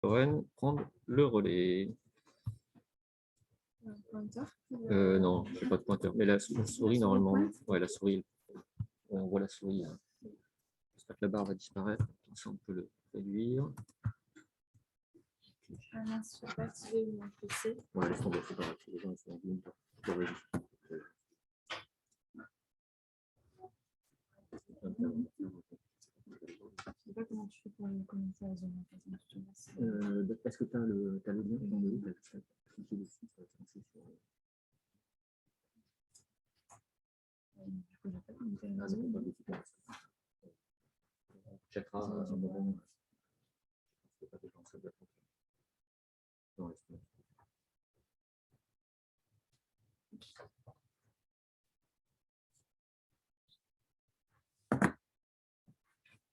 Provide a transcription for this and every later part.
Cohen prendre le relais. Non, je n'ai pas de pointeur. Mais la souris, normalement, ouais, la souris, on voit la souris. J'espère que la barre va disparaître. Ça, on peut le réduire. Ah mince, je ne sais pas activer mon PC. Ouais, laisse tomber, c'est pas grave. Les gens, ils sont en ligne. Je ne sais pas comment tu fais pour commencer à Zoom. Est-ce que tu as le lien dans le livre? Cliquez dessus, ça va te lancer sur. Du coup, j'ai pas commencé à Ah, Zoom. On checkera un moment. C'est pas déjà, ça doit être. Non, laisse tomber.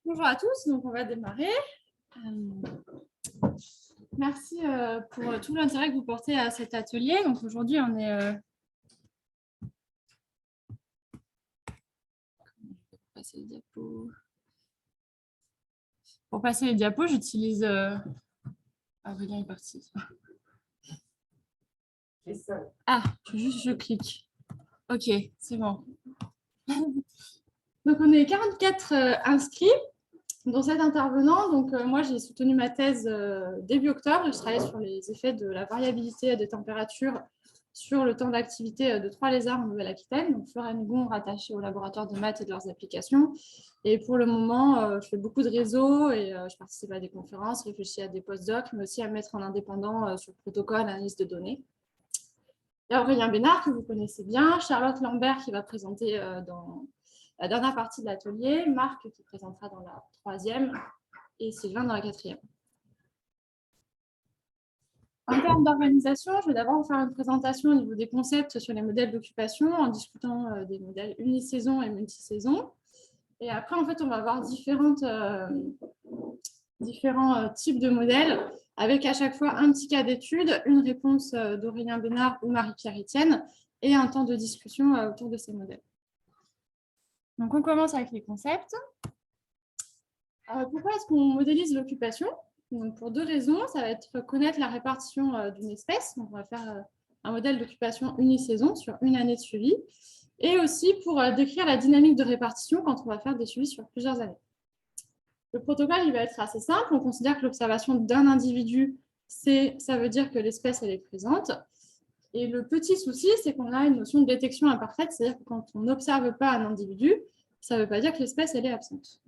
Bonjour à tous, donc on va démarrer. Merci pour tout l'intérêt que vous portez à cet atelier. Donc aujourd'hui, on est... passer les diapos. Pour passer les diapos, j'utilise... Aurélien est parti. Ah, je clique. Ok, c'est bon. Donc on est 44 inscrits dans cet intervenant. Donc moi, j'ai soutenu ma thèse début octobre. Je travaillais sur les effets de la variabilité des températures sur le temps d'activité de 3 lézards en Nouvelle-Aquitaine, donc Fleur-Amigon rattaché au laboratoire de maths et de leurs applications. Et pour le moment, je fais beaucoup de réseaux et je participe à des conférences, réfléchis à des post-docs, mais aussi à mettre en indépendant sur le protocole, analyse de données. Il y a Aurélien Bénard, que vous connaissez bien, Charlotte Lambert qui va présenter dans la dernière partie de l'atelier, Marc qui présentera dans la 3e et Sylvain dans la 4e. En termes d'organisation, je vais d'abord vous faire une présentation au niveau des concepts sur les modèles d'occupation en discutant des modèles unisaison et multisaison. Et après, en fait, on va avoir différents types de modèles avec à chaque fois un petit cas d'étude, une réponse d'Aurélien Bénard ou Marie-Pierre Etienne et un temps de discussion autour de ces modèles. Donc, on commence avec les concepts. Pourquoi est-ce qu'on modélise l'occupation? Donc, pour 2 raisons. Ça va être connaître la répartition d'une espèce. Donc, on va faire un modèle d'occupation unisaison sur une année de suivi. Et aussi pour décrire la dynamique de répartition quand on va faire des suivis sur plusieurs années. Le protocole, il va être assez simple. On considère que l'observation d'un individu, ça veut dire que l'espèce, elle est présente. Et le petit souci, c'est qu'on a une notion de détection imparfaite, c'est-à-dire que quand on n'observe pas un individu, ça ne veut pas dire que l'espèce, elle est absente.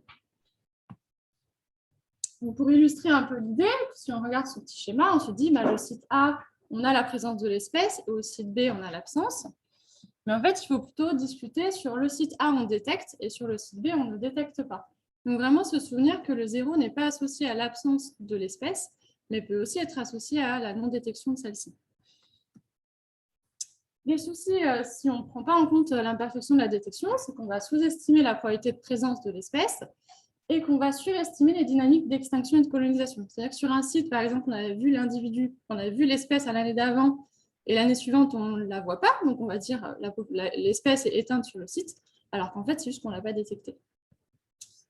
Donc, pour illustrer un peu l'idée, si on regarde ce petit schéma, on se dit, bah, au site A, on a la présence de l'espèce, et au site B, on a l'absence. Mais en fait, il faut plutôt discuter sur le site A, on détecte, et sur le site B, on ne détecte pas. Donc, vraiment se souvenir que le 0 n'est pas associé à l'absence de l'espèce, mais peut aussi être associé à la non-détection de celle-ci. Les soucis, si on ne prend pas en compte l'imperfection de la détection, c'est qu'on va sous-estimer la probabilité de présence de l'espèce et qu'on va surestimer les dynamiques d'extinction et de colonisation. C'est-à-dire que sur un site, par exemple, on avait vu l'individu, on avait vu l'espèce à l'année d'avant, et l'année suivante, on ne la voit pas, donc on va dire l'espèce est éteinte sur le site, alors qu'en fait, c'est juste qu'on ne l'a pas détectée.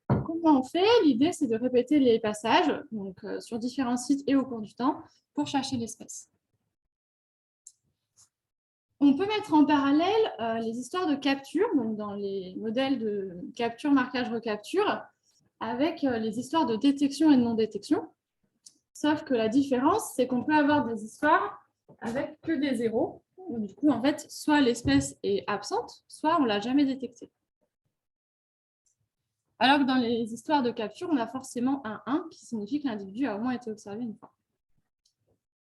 Comment on fait? L'idée, c'est de répéter les passages donc, sur différents sites et au cours du temps pour chercher l'espèce. On peut mettre en parallèle les histoires de capture, donc dans les modèles de capture, marquage, recapture, avec les histoires de détection et de non-détection. Sauf que la différence, c'est qu'on peut avoir des histoires avec que des zéros. Du coup, en fait, soit l'espèce est absente, soit on ne l'a jamais détectée. Alors que dans les histoires de capture, on a forcément un 1 qui signifie que l'individu a au moins été observé une fois.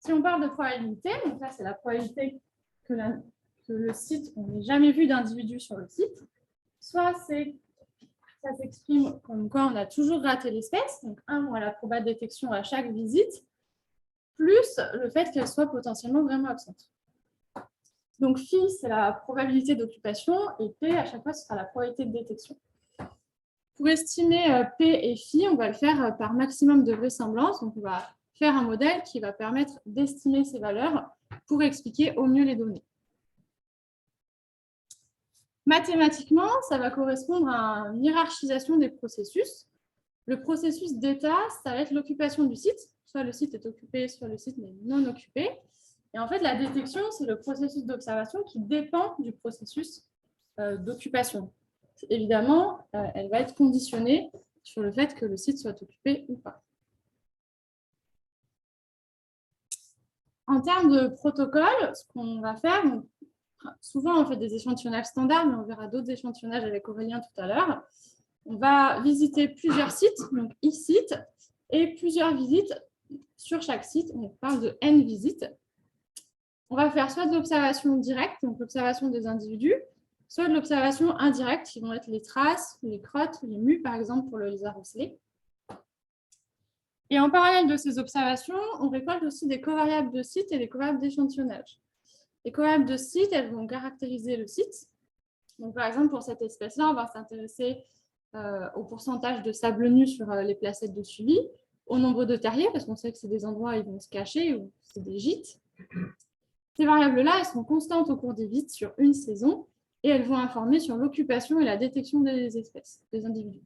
Si on parle de probabilité, donc là, c'est la probabilité que le site, on n'ait jamais vu d'individu sur le site, soit ça s'exprime comme quoi on a toujours raté l'espèce, donc 1 moins la probabilité de détection à chaque visite, plus le fait qu'elle soit potentiellement vraiment absente. Donc phi, c'est la probabilité d'occupation, et P, à chaque fois, ce sera la probabilité de détection. Pour estimer P et phi, on va le faire par maximum de vraisemblance, donc on va faire un modèle qui va permettre d'estimer ces valeurs pour expliquer au mieux les données. Mathématiquement, ça va correspondre à une hiérarchisation des processus. Le processus d'état, ça va être l'occupation du site, soit le site est occupé, soit le site n'est non occupé. Et en fait, la détection, c'est le processus d'observation qui dépend du processus d'occupation. Évidemment, elle va être conditionnée sur le fait que le site soit occupé ou pas. En termes de protocole, ce qu'on va faire, souvent on fait des échantillonnages standards, mais on verra d'autres échantillonnages avec Aurélien tout à l'heure. On va visiter plusieurs sites, donc e-sites, et plusieurs visites sur chaque site. On parle de N visites. On va faire soit de l'observation directe, donc l'observation des individus, soit de l'observation indirecte, qui vont être les traces, les crottes, les mues, par exemple, pour le lézard ocellé. Et en parallèle de ces observations, on récolte aussi des covariables de site et des covariables d'échantillonnage. Les covariables de site, elles vont caractériser le site. Donc, par exemple, pour cette espèce-là, on va s'intéresser au pourcentage de sable nu sur les placettes de suivi, au nombre de terriers, parce qu'on sait que c'est des endroits où ils vont se cacher ou c'est des gîtes. Ces variables-là, elles sont constantes au cours des visites sur une saison et elles vont informer sur l'occupation et la détection des espèces, des individus.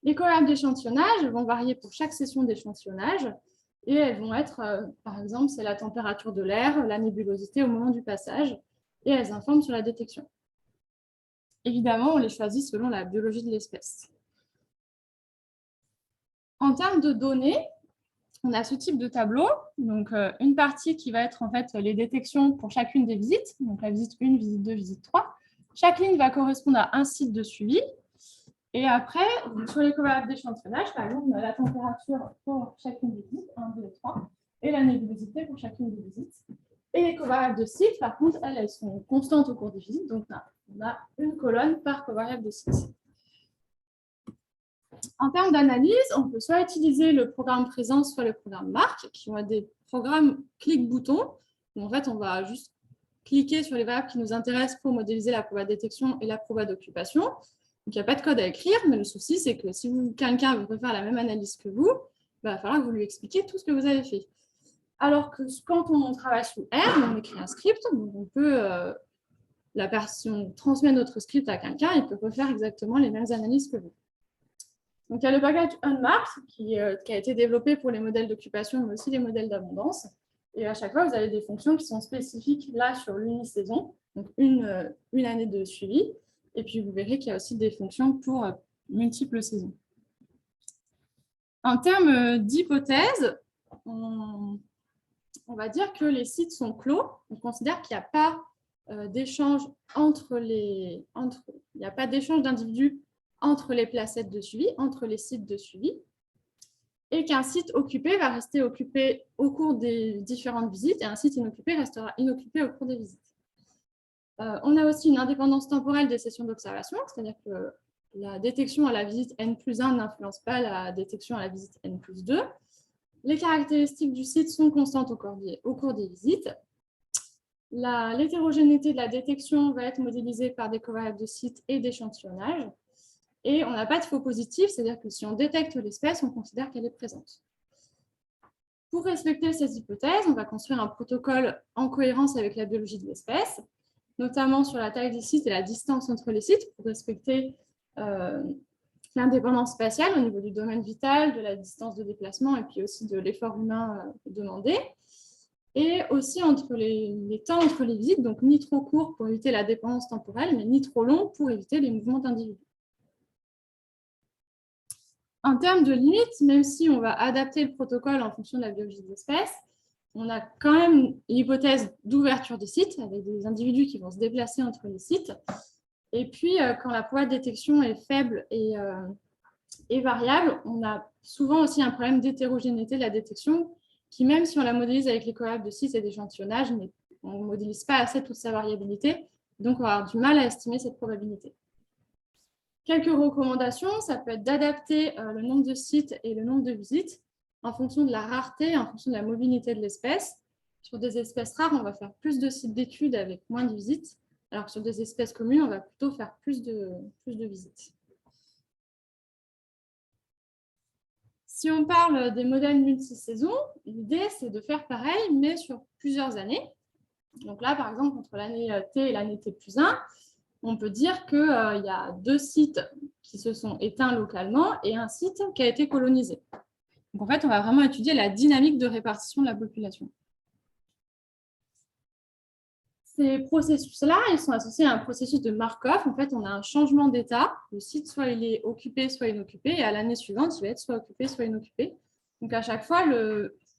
Les covariables d'échantillonnage vont varier pour chaque session d'échantillonnage et elles vont être, par exemple, c'est la température de l'air, la nébulosité au moment du passage et elles informent sur la détection. Évidemment, on les choisit selon la biologie de l'espèce. En termes de données, on a ce type de tableau. Donc, une partie qui va être en fait les détections pour chacune des visites. Donc, la visite 1, visite 2, visite 3. Chaque ligne va correspondre à un site de suivi. Et après, sur les covariables d'échantillonnage, par exemple, on a la température pour chacune des visites, 1, 2 et 3, et la nébulosité pour chacune des visites. Et les covariables de site, par contre, elles sont constantes au cours des visites. Donc, on a une colonne par covariable de site. En termes d'analyse, on peut soit utiliser le programme présence, soit le programme marque, qui vont être des programmes clic-bouton. En fait, on va juste cliquer sur les variables qui nous intéressent pour modéliser la proba de détection et la proba d'occupation. Donc, il n'y a pas de code à écrire, mais le souci, c'est que si quelqu'un veut faire la même analyse que vous, il va falloir que vous lui expliquiez tout ce que vous avez fait. Alors que quand on travaille sous R, on écrit un script, donc on peut, si on transmet notre script à quelqu'un, il peut refaire exactement les mêmes analyses que vous. Donc, il y a le bagage Unmarked qui a été développé pour les modèles d'occupation, mais aussi les modèles d'abondance. Et à chaque fois, vous avez des fonctions qui sont spécifiques là sur l'unisaison, donc une année de suivi. Et puis, vous verrez qu'il y a aussi des fonctions pour multiples saisons. En termes d'hypothèse, on va dire que les sites sont clos. On considère qu'il n'y a pas d'échange il n'y a pas d'échange d'individus entre les placettes de suivi, entre les sites de suivi, et qu'un site occupé va rester occupé au cours des différentes visites et un site inoccupé restera inoccupé au cours des visites. On a aussi une indépendance temporelle des sessions d'observation, c'est-à-dire que la détection à la visite N+1 n'influence pas la détection à la visite N+2. Les caractéristiques du site sont constantes au cours des visites. L'hétérogénéité de la détection va être modélisée par des covariables de site et d'échantillonnage. Et on n'a pas de faux positif, c'est-à-dire que si on détecte l'espèce, on considère qu'elle est présente. Pour respecter ces hypothèses, on va construire un protocole en cohérence avec la biologie de l'espèce, notamment sur la taille des sites et la distance entre les sites, pour respecter l'indépendance spatiale au niveau du domaine vital, de la distance de déplacement et puis aussi de l'effort humain demandé. Et aussi entre les temps entre les visites, donc ni trop court pour éviter la dépendance temporelle, mais ni trop long pour éviter les mouvements d'individus. En termes de limites, même si on va adapter le protocole en fonction de la biologie de l'espèce, on a quand même l'hypothèse d'ouverture des sites, avec des individus qui vont se déplacer entre les sites. Et puis, quand la proba de détection est faible et variable, on a souvent aussi un problème d'hétérogénéité de la détection, qui même si on la modélise avec les covariables de sites et d'échantillonnage, on ne modélise pas assez toute sa variabilité, donc on va avoir du mal à estimer cette probabilité. Quelques recommandations, ça peut être d'adapter le nombre de sites et le nombre de visites en fonction de la rareté, en fonction de la mobilité de l'espèce. Sur des espèces rares, on va faire plus de sites d'études avec moins de visites, alors que sur des espèces communes, on va plutôt faire plus de visites. Si on parle des modèles multisaisons, l'idée, c'est de faire pareil, mais sur plusieurs années. Donc là, par exemple, entre l'année T et l'année T+1, on peut dire qu'il y a 2 sites qui se sont éteints localement et un site qui a été colonisé. Donc, en fait, on va vraiment étudier la dynamique de répartition de la population. Ces processus-là, ils sont associés à un processus de Markov. En fait, on a un changement d'état. Le site, soit il est occupé, soit inoccupé. Et à l'année suivante, il va être soit occupé, soit inoccupé. Donc, à chaque fois,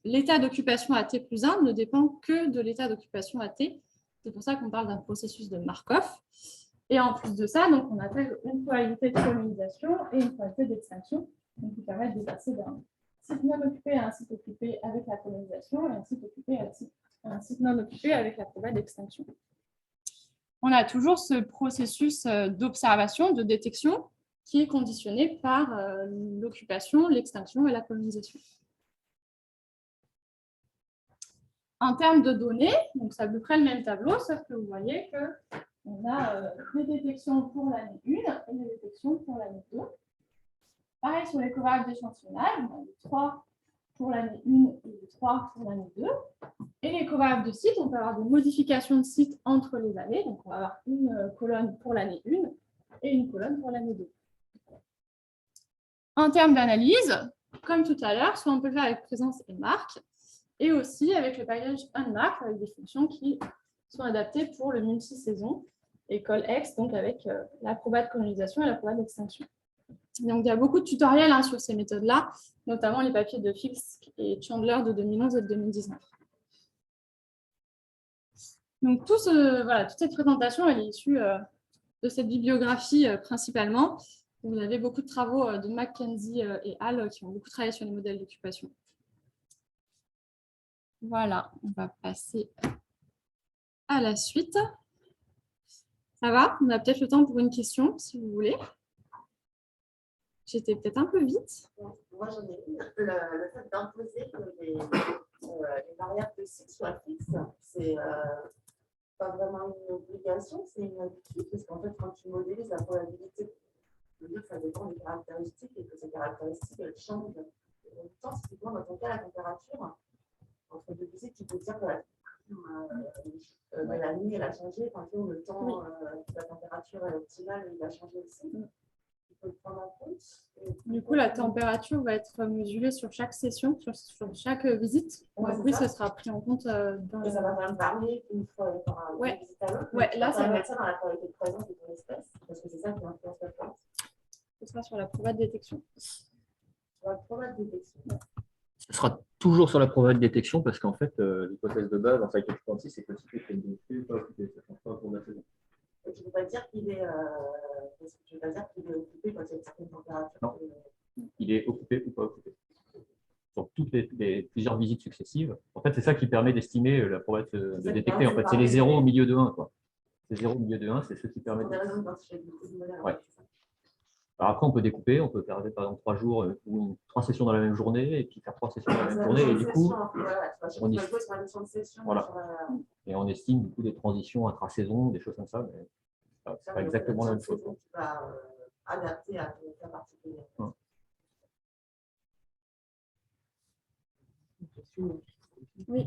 l'état d'occupation à T plus 1 ne dépend que de l'état d'occupation à T. C'est pour ça qu'on parle d'un processus de Markov. Et en plus de ça, donc, on appelle une probabilité de colonisation et une probabilité d'extinction, qui permettent de passer d'un site non occupé à un site occupé avec la colonisation et un site occupé à un site non occupé avec la probabilité d'extinction. On a toujours ce processus d'observation, de détection, qui est conditionné par l'occupation, l'extinction et la colonisation. En termes de données, donc c'est à peu près le même tableau, sauf que vous voyez qu'on a des détections pour l'année 1 et des détections pour l'année 2. Pareil sur les covariables d'échantillonnage, on a les 3 pour l'année 1 et les 3 pour l'année 2. Et les covariables de site, on peut avoir des modifications de site entre les années. Donc, on va avoir une colonne pour l'année 1 et une colonne pour l'année 2. En termes d'analyse, comme tout à l'heure, soit on peut le faire avec présence et marque, et aussi avec le package unmark, avec des fonctions qui sont adaptées pour le multi-saison, et call-x, donc avec la proba de colonisation et la proba d'extinction. Donc, il y a beaucoup de tutoriels sur ces méthodes-là, notamment les papiers de Fisk et Chandler de 2011 et de 2019. Donc, toute cette présentation, elle est issue de cette bibliographie principalement. Vous avez beaucoup de travaux de McKenzie et Hall qui ont beaucoup travaillé sur les modèles d'occupation. Voilà, on va passer à la suite. Ça va? On a peut-être le temps pour une question, si vous voulez. J'étais peut-être un peu vite. Moi, j'en ai une. Le fait d'imposer que les variables de site soient fixes, c'est pas vraiment une obligation, c'est une habitude, parce qu'en fait, quand tu modélises la probabilité, je veux dire que ça dépend des caractéristiques et que ces caractéristiques, elles changent. Et en même temps, typiquement, dans ton cas, la température, entre deux visites, tu peux dire que la nuit, elle a changé, enfin, le temps, la température est optimale, il a changé aussi. Tu peux le prendre en compte. Du coup, la température va être mesurée sur chaque session, sur chaque visite. Ouais, oui, ça sera pris en compte dans et ça va quand même varier une fois par une visite à l'autre. Ouais, là, ça va mettre ça dans la probabilité de présence de ton espèce, parce que c'est ça qui influence la présence. Ce sera sur la proba de détection. Sur la proba de détection. Ce sera toujours sur la probabilité de détection parce qu'en fait, l'hypothèse de base en Cycle 36, c'est que le site est occupé ou pas occupé. Ça ne change pas au cours de la saison. Et tu ne peux pas dire qu'il est, occupé quand il y a une certaine température. Non, il est occupé ou pas occupé. Sur toutes plusieurs visites successives. En fait, c'est ça qui permet d'estimer la probabilité de détecter. En fait, c'est les zéros au milieu de 1. Les zéros au milieu de 1, c'est ce qui permet de. Ouais. Alors après, on peut découper, on peut faire par exemple 3 jours ou 3 sessions dans la même journée et puis faire 3 sessions dans la même journée. Et du coup, et on estime du coup des transitions intra-saison, des choses comme ça. Mais c'est pas exactement la même chose. Tu vas adapter à ton cas particulier. Oui.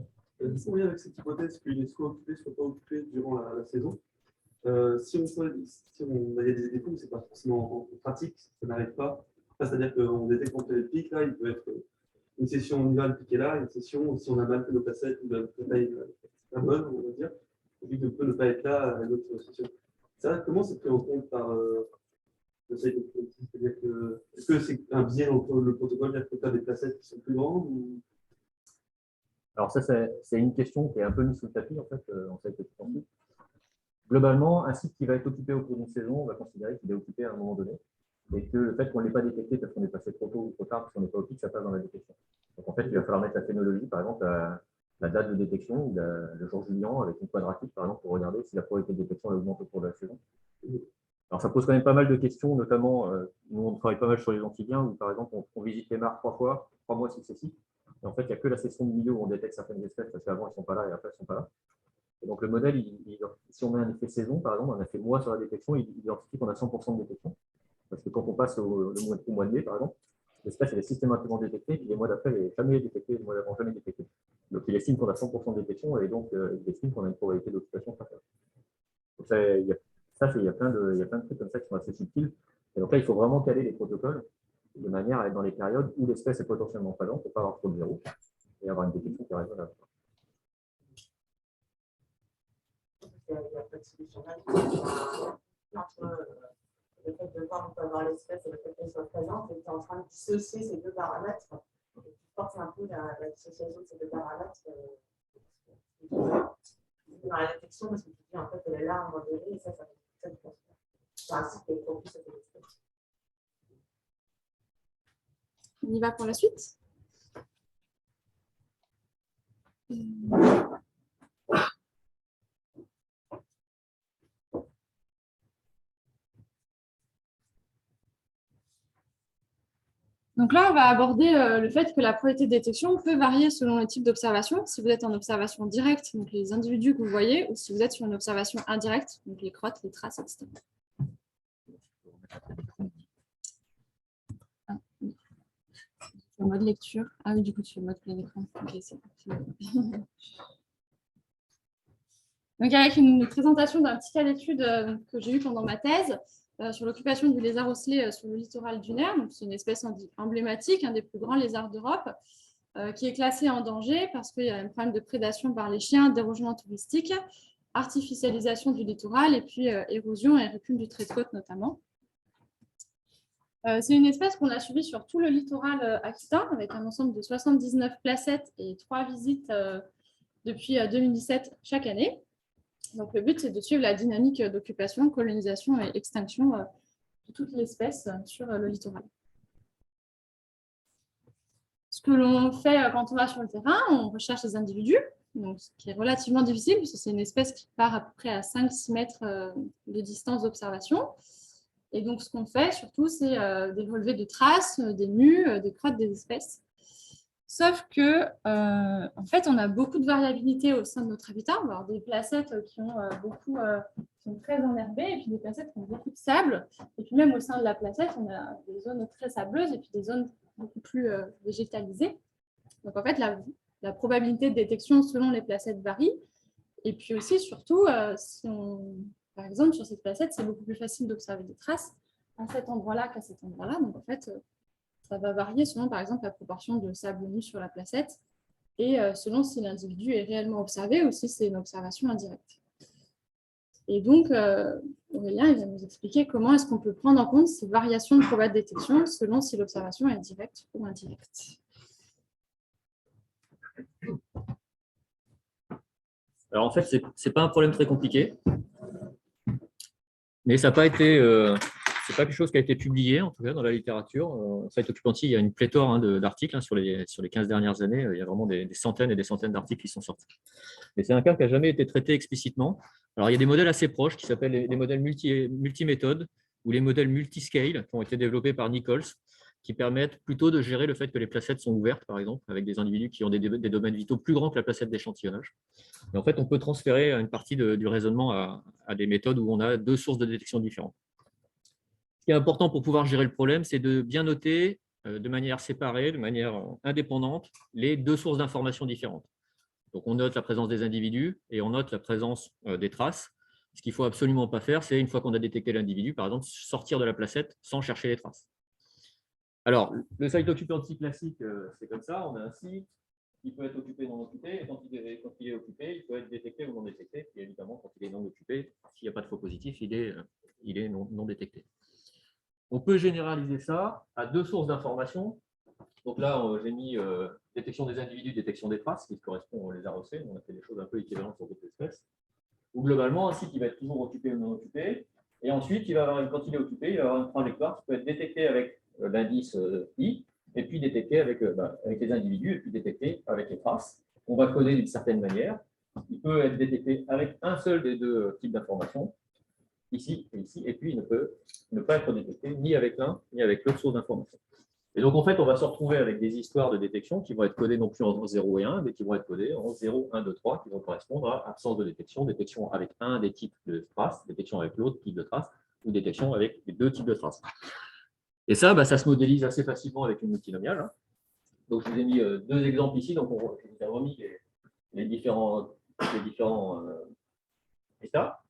Si on vient avec cette hypothèse qu'il est soit occupé, soit pas occupé durant la saison, si on a des défauts, c'est pas forcément en pratique, ça n'arrive pas. C'est-à-dire qu'on détecte quand le pic, là, il peut être une session, on y va, le pic est là, une session, si on a mal fait nos placettes, ou la taille pas bonne, on va dire, le pic peut ne pas être là à l'autre session. Ça, comment c'est pris en compte par le cycle? C'est-à-dire que, est-ce que c'est un biais entre le protocole, il y a des placettes qui sont plus grandes ou... Alors ça, c'est une question qui est un peu mise sous le tapis en fait, en cycle 36. Globalement, un site qui va être occupé au cours d'une saison, on va considérer qu'il est occupé à un moment donné, et que le fait qu'on ne l'ait pas détecté parce qu'on est passé trop tôt ou trop tard, parce qu'on n'est pas au pic, ça passe dans la détection. Donc en fait, il va falloir mettre la phénologie, par exemple, la date de détection, ou le jour Julian, avec une quadratique, par exemple, pour regarder si la probabilité de détection augmente au cours de la saison. Alors ça pose quand même pas mal de questions, notamment, nous on travaille pas mal sur les amphibiens, où par exemple, on visite les mares 3 fois, 3 mois successifs, et en fait, il n'y a que la session du milieu où on détecte certaines espèces, parce qu'avant, ils ne sont pas là et après, ils ne sont pas là. Et donc, le modèle, si on met un effet saison, par exemple, un effet mois sur la détection, il identifie qu'on a 100% de détection. Parce que quand on passe au mois de mai, par exemple, l'espèce elle est systématiquement détectée, puis les mois d'après, elle n'est jamais détectée, les mois d'avant, jamais détectée. Donc, il estime qu'on a 100% de détection, et donc, il estime qu'on a une probabilité d'occupation très faible. Donc, il y a plein de trucs comme ça qui sont assez subtils. Et donc là, il faut vraiment caler les protocoles. de manière à être dans les périodes où l'espèce est potentiellement présente pour ne pas avoir trop de zéro et avoir une détection qui est raisonnable. Il n'y a pas de solution magique entre le fait de voir qu'on peut avoir l'espèce et le fait qu'elle soit présente, et tu es en train de dissocier ces deux paramètres. Et tu forces un peu la dissociation de ces deux paramètres dans la détection, parce que tu dis en fait elle est là à un moment donné, et ça fait ça du temps. C'est un site qui est propice à cette espèce. On y va pour la suite. Donc là, on va aborder le fait que la probabilité de détection peut varier selon les types d'observation. Si vous êtes en observation directe, donc les individus que vous voyez, ou si vous êtes sur une observation indirecte, donc les crottes, les traces, etc. Ah, oui. En mode lecture. Ah oui, du coup, tu fais mode plein écran. Ok, c'est bon. Donc, avec une présentation d'un petit cas d'étude que j'ai eu pendant ma thèse sur l'occupation du lézard osselet sur le littoral dunaire. C'est une espèce emblématique, un des plus grands lézards d'Europe, qui est classé en danger parce qu'il y a un problème de prédation par les chiens, dérougement touristique, artificialisation du littoral et puis érosion et recul du trait de côte notamment. C'est une espèce qu'on a suivie sur tout le littoral aquitain avec un ensemble de 79 placettes et 3 visites depuis 2017 chaque année. Donc, le but, c'est de suivre la dynamique d'occupation, colonisation et extinction de toute l'espèce sur le littoral. Ce que l'on fait quand on va sur le terrain, on recherche les individus, donc, ce qui est relativement difficile, parce que c'est une espèce qui part à peu près à 5-6 mètres de distance d'observation. Et donc, ce qu'on fait surtout, c'est des relevés de traces, des nus, des crottes des espèces. Sauf que, en fait, on a beaucoup de variabilité au sein de notre habitat. On va avoir des placettes qui sont très enherbées, et puis des placettes qui ont beaucoup de sable. Et puis même au sein de la placette, on a des zones très sableuses et puis des zones beaucoup plus végétalisées. Donc en fait, la probabilité de détection selon les placettes varie. Et puis aussi, surtout, par exemple, sur cette placette, c'est beaucoup plus facile d'observer des traces à cet endroit-là qu'à cet endroit-là. Donc en fait, ça va varier selon, par exemple, la proportion de sable nu sur la placette et selon si l'individu est réellement observé ou si c'est une observation indirecte. Et donc, Aurélien il va nous expliquer comment est-ce qu'on peut prendre en compte ces variations de probabilité de détection selon si l'observation est directe ou indirecte. Alors en fait, ce n'est pas un problème très compliqué, mais ça n'a pas été... c'est pas quelque chose qui a été publié, en tout cas, dans la littérature. Site Occupancy, il y a une pléthore d'articles sur les 15 dernières années. Il y a vraiment des centaines et des centaines d'articles qui sont sortis. Mais c'est un cas qui n'a jamais été traité explicitement. Alors, il y a des modèles assez proches qui s'appellent les modèles multiméthodes ou les modèles multiscale qui ont été développés par Nichols, qui permettent plutôt de gérer le fait que les placettes sont ouvertes, par exemple, avec des individus qui ont des domaines vitaux plus grands que la placette d'échantillonnage. Et en fait, on peut transférer une partie du raisonnement à des méthodes où on a deux sources de détection différentes. Ce qui est important pour pouvoir gérer le problème, c'est de bien noter de manière séparée, de manière indépendante, les deux sources d'informations différentes. Donc, on note la présence des individus et on note la présence des traces. Ce qu'il ne faut absolument pas faire, c'est, une fois qu'on a détecté l'individu, par exemple, sortir de la placette sans chercher les traces. Alors, le site occupancy classique, c'est comme ça. On a un site qui peut être occupé, non occupé. Et quand il est occupé, il peut être détecté ou non détecté. Et évidemment, quand il est non occupé, s'il n'y a pas de faux positif, il est non détecté. On peut généraliser ça à deux sources d'informations. Donc là, j'ai mis détection des individus, détection des traces, qui correspond aux lézards osselets. On a fait des choses un peu équivalentes sur d'autres espèces. Ou globalement, un site qui va être toujours occupé ou non occupé. Et ensuite, quand il est occupé, il va avoir une trajectoire qui peut être détectée avec l'indice I, et puis détectée avec les individus, et puis détectée avec les traces. On va coder d'une certaine manière. Il peut être détecté avec un seul des deux types d'informations, ici et ici, et puis il ne peut ne pas être détecté ni avec l'un ni avec l'autre source d'information. Et donc, en fait, on va se retrouver avec des histoires de détection qui vont être codées non plus en 0 et 1, mais qui vont être codées en 0, 1, 2, 3, qui vont correspondre à absence de détection, détection avec un des types de traces, détection avec l'autre type de traces, ou détection avec les deux types de traces. Et ça, ça se modélise assez facilement avec une multinomiale. Donc, je vous ai mis deux exemples ici. Donc, je vous ai remis les différents états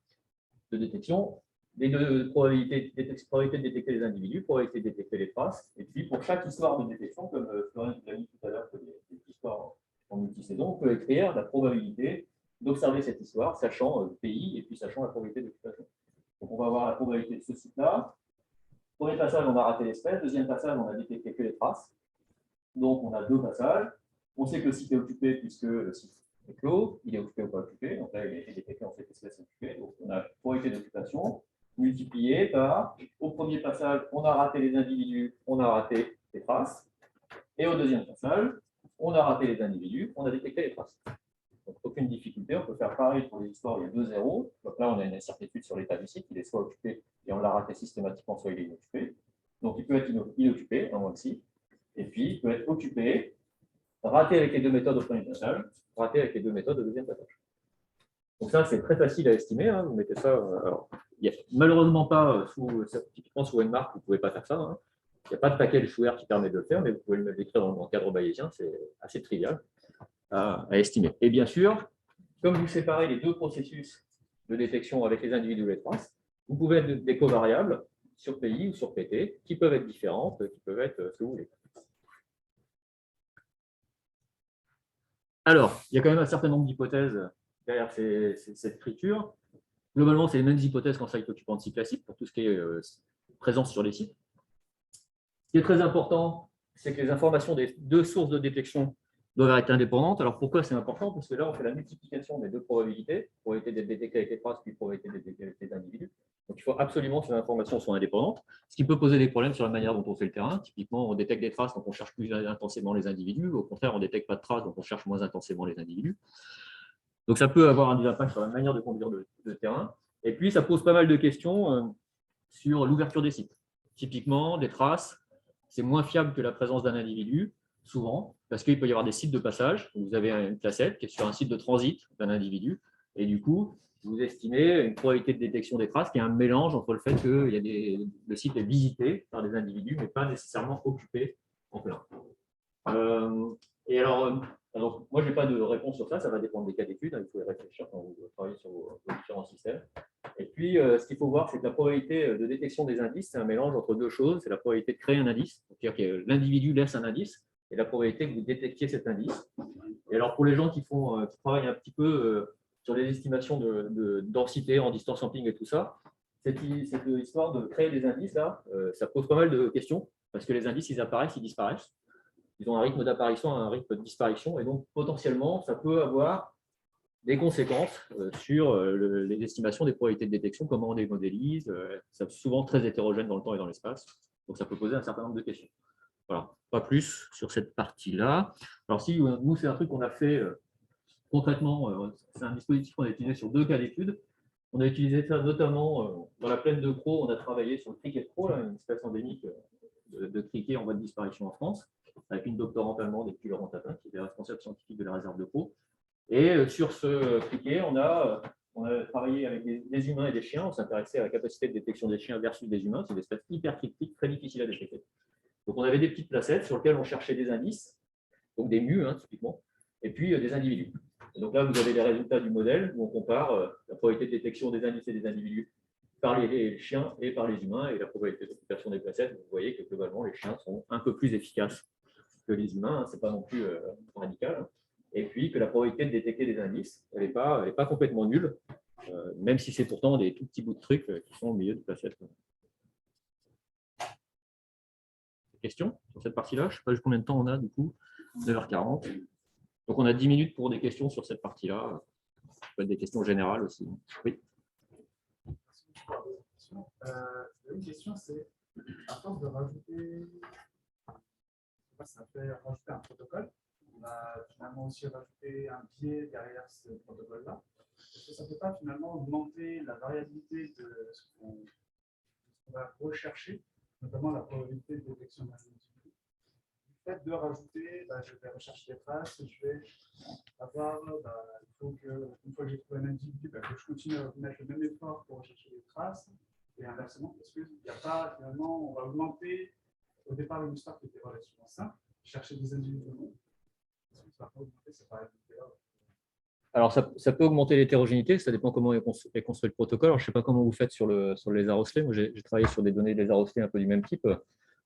de détection. les deux probabilités de détecter les individus, probabilité de détecter les traces. Et puis, pour chaque histoire de détection, comme Florian l'a dit tout à l'heure, que des histoires en multisaison, on peut écrire la probabilité d'observer cette histoire, sachant le pays et puis sachant la probabilité d'occupation. Donc, on va avoir la probabilité de ce site-là. Premier passage, on a raté l'espèce. Deuxième passage, on a détecté que les traces. Donc, on a deux passages. On sait que le site est occupé puisque le site est clos. Il est occupé ou pas occupé. Donc là, il a été détecté en cette espèce occupée. Donc, on a probabilité d'occupation multipliée par, au premier passage, on a raté les individus, on a raté les traces. Et au deuxième passage, on a raté les individus, on a détecté les traces. Donc, aucune difficulté, on peut faire pareil pour les histoires où il y a 2 zéros. Donc là, on a une incertitude sur l'état du site, il est soit occupé et on l'a raté systématiquement, soit il est inoccupé. Donc, il peut être inoccupé, en moins de si. Et puis, il peut être occupé, raté avec les deux méthodes au premier passage, raté avec les deux méthodes au deuxième passage. Donc ça, c'est très facile à estimer. Hein. Vous mettez ça. Alors, il n'y a malheureusement pas, typiquement sous Wenmark, vous ne pouvez pas faire ça. Hein. Il n'y a pas de package Schwer qui permet de le faire, mais vous pouvez le décrire dans le cadre bayésien, c'est assez trivial à estimer. Et bien sûr, comme vous séparez les deux processus de détection avec les individus et les traces, vous pouvez être des covariables sur PI ou sur PT qui peuvent être différentes, qui peuvent être ce que vous voulez. Alors, il y a quand même un certain nombre d'hypothèses derrière cette écriture. Globalement, c'est les mêmes hypothèses qu'en site occupancy classique pour tout ce qui est présence sur les sites. Ce qui est très important, c'est que les informations des deux sources de détection doivent être indépendantes. Alors pourquoi c'est important? Parce que là, on fait la multiplication des deux probabilités, probabilité d'être détecté avec les traces, puis probabilité d'être détecté avec les individus. Donc il faut absolument que ces informations soient indépendantes, ce qui peut poser des problèmes sur la manière dont on fait le terrain. Typiquement, on détecte des traces, donc on cherche plus intensément les individus. Au contraire, on ne détecte pas de traces, donc on cherche moins intensément les individus. Donc ça peut avoir un impact sur la manière de conduire le terrain. Et puis, ça pose pas mal de questions sur l'ouverture des sites. Typiquement, des traces, c'est moins fiable que la présence d'un individu, souvent, parce qu'il peut y avoir des sites de passage. Vous avez une placette qui est sur un site de transit d'un individu, et du coup, vous estimez une probabilité de détection des traces qui est un mélange entre le fait que le site est visité par des individus, mais pas nécessairement occupé en plein. Et alors, moi, je n'ai pas de réponse sur ça, ça va dépendre des cas d'études, il faut y réfléchir quand vous travaillez sur vos différents systèmes. Et puis, ce qu'il faut voir, c'est que la probabilité de détection des indices, c'est un mélange entre deux choses. C'est la probabilité de créer un indice, c'est-à-dire que l'individu laisse un indice, et la probabilité que vous détectiez cet indice. Et alors, pour les gens qui travaillent un petit peu sur les estimations de densité en distance sampling et tout ça, cette histoire de créer des indices, là, ça pose pas mal de questions, parce que les indices, ils apparaissent, ils disparaissent. Ils ont un rythme d'apparition et un rythme de disparition, et donc potentiellement, ça peut avoir des conséquences sur les estimations des probabilités de détection, comment on les modélise. C'est souvent très hétérogène dans le temps et dans l'espace, donc ça peut poser un certain nombre de questions. Voilà, pas plus sur cette partie-là. Alors si nous, c'est un truc qu'on a fait concrètement, c'est un dispositif qu'on a utilisé sur 2 cas d'études. On a utilisé ça notamment dans la plaine de Crau, on a travaillé sur le criquet de Crau, une espèce endémique de criquet en voie de disparition en France, avec une doctorante allemande et puis Laurent Tapin, qui était responsable scientifique de la réserve de Crau. Et sur ce criquet, on a travaillé avec des humains et des chiens. On s'intéressait à la capacité de détection des chiens versus des humains. C'est des espèces hyper cryptiques, très difficiles à détecter. Donc, on avait des petites placettes sur lesquelles on cherchait des indices, donc des mus, typiquement, et puis des individus. Et donc là, vous avez les résultats du modèle où on compare la probabilité de détection des indices et des individus par les chiens et par les humains, et la probabilité d'occupation des placettes. Vous voyez que globalement, les chiens sont un peu plus efficaces que les humains. Ce n'est pas non plus radical. Et puis que la probabilité de détecter des indices, elle n'est pas complètement nulle, même si c'est pourtant des tout petits bouts de trucs qui sont au milieu de placettes. Questions sur cette partie-là? Je ne sais pas combien de temps on a du coup, 9h40. Donc on a 10 minutes pour des questions sur cette partie-là. Ça peut être des questions générales aussi. Oui. Une question, c'est à force de rajouter, ça fait rajouter un protocole. On a finalement aussi rajouté un biais derrière ce protocole-là. Est-ce que ça ne peut pas finalement augmenter la variabilité de ce qu'on va rechercher, notamment la probabilité de détection d'un individu? Le fait de rajouter, je vais rechercher les traces, je vais avoir, il faut que, une fois que j'ai trouvé un individu, que je continue à mettre le même effort pour rechercher les traces, et inversement, parce qu'il n'y a pas, finalement, on va augmenter, au départ, une histoire qui était relativement simple, chercher des individus au monde. Ça va pas augmenter cette variabilité-là. Alors, ça peut augmenter l'hétérogénéité, ça dépend comment est construit le protocole. Alors, je ne sais pas comment vous faites sur les lézards osselets. Moi, j'ai travaillé sur des données de lézards osselets un peu du même type,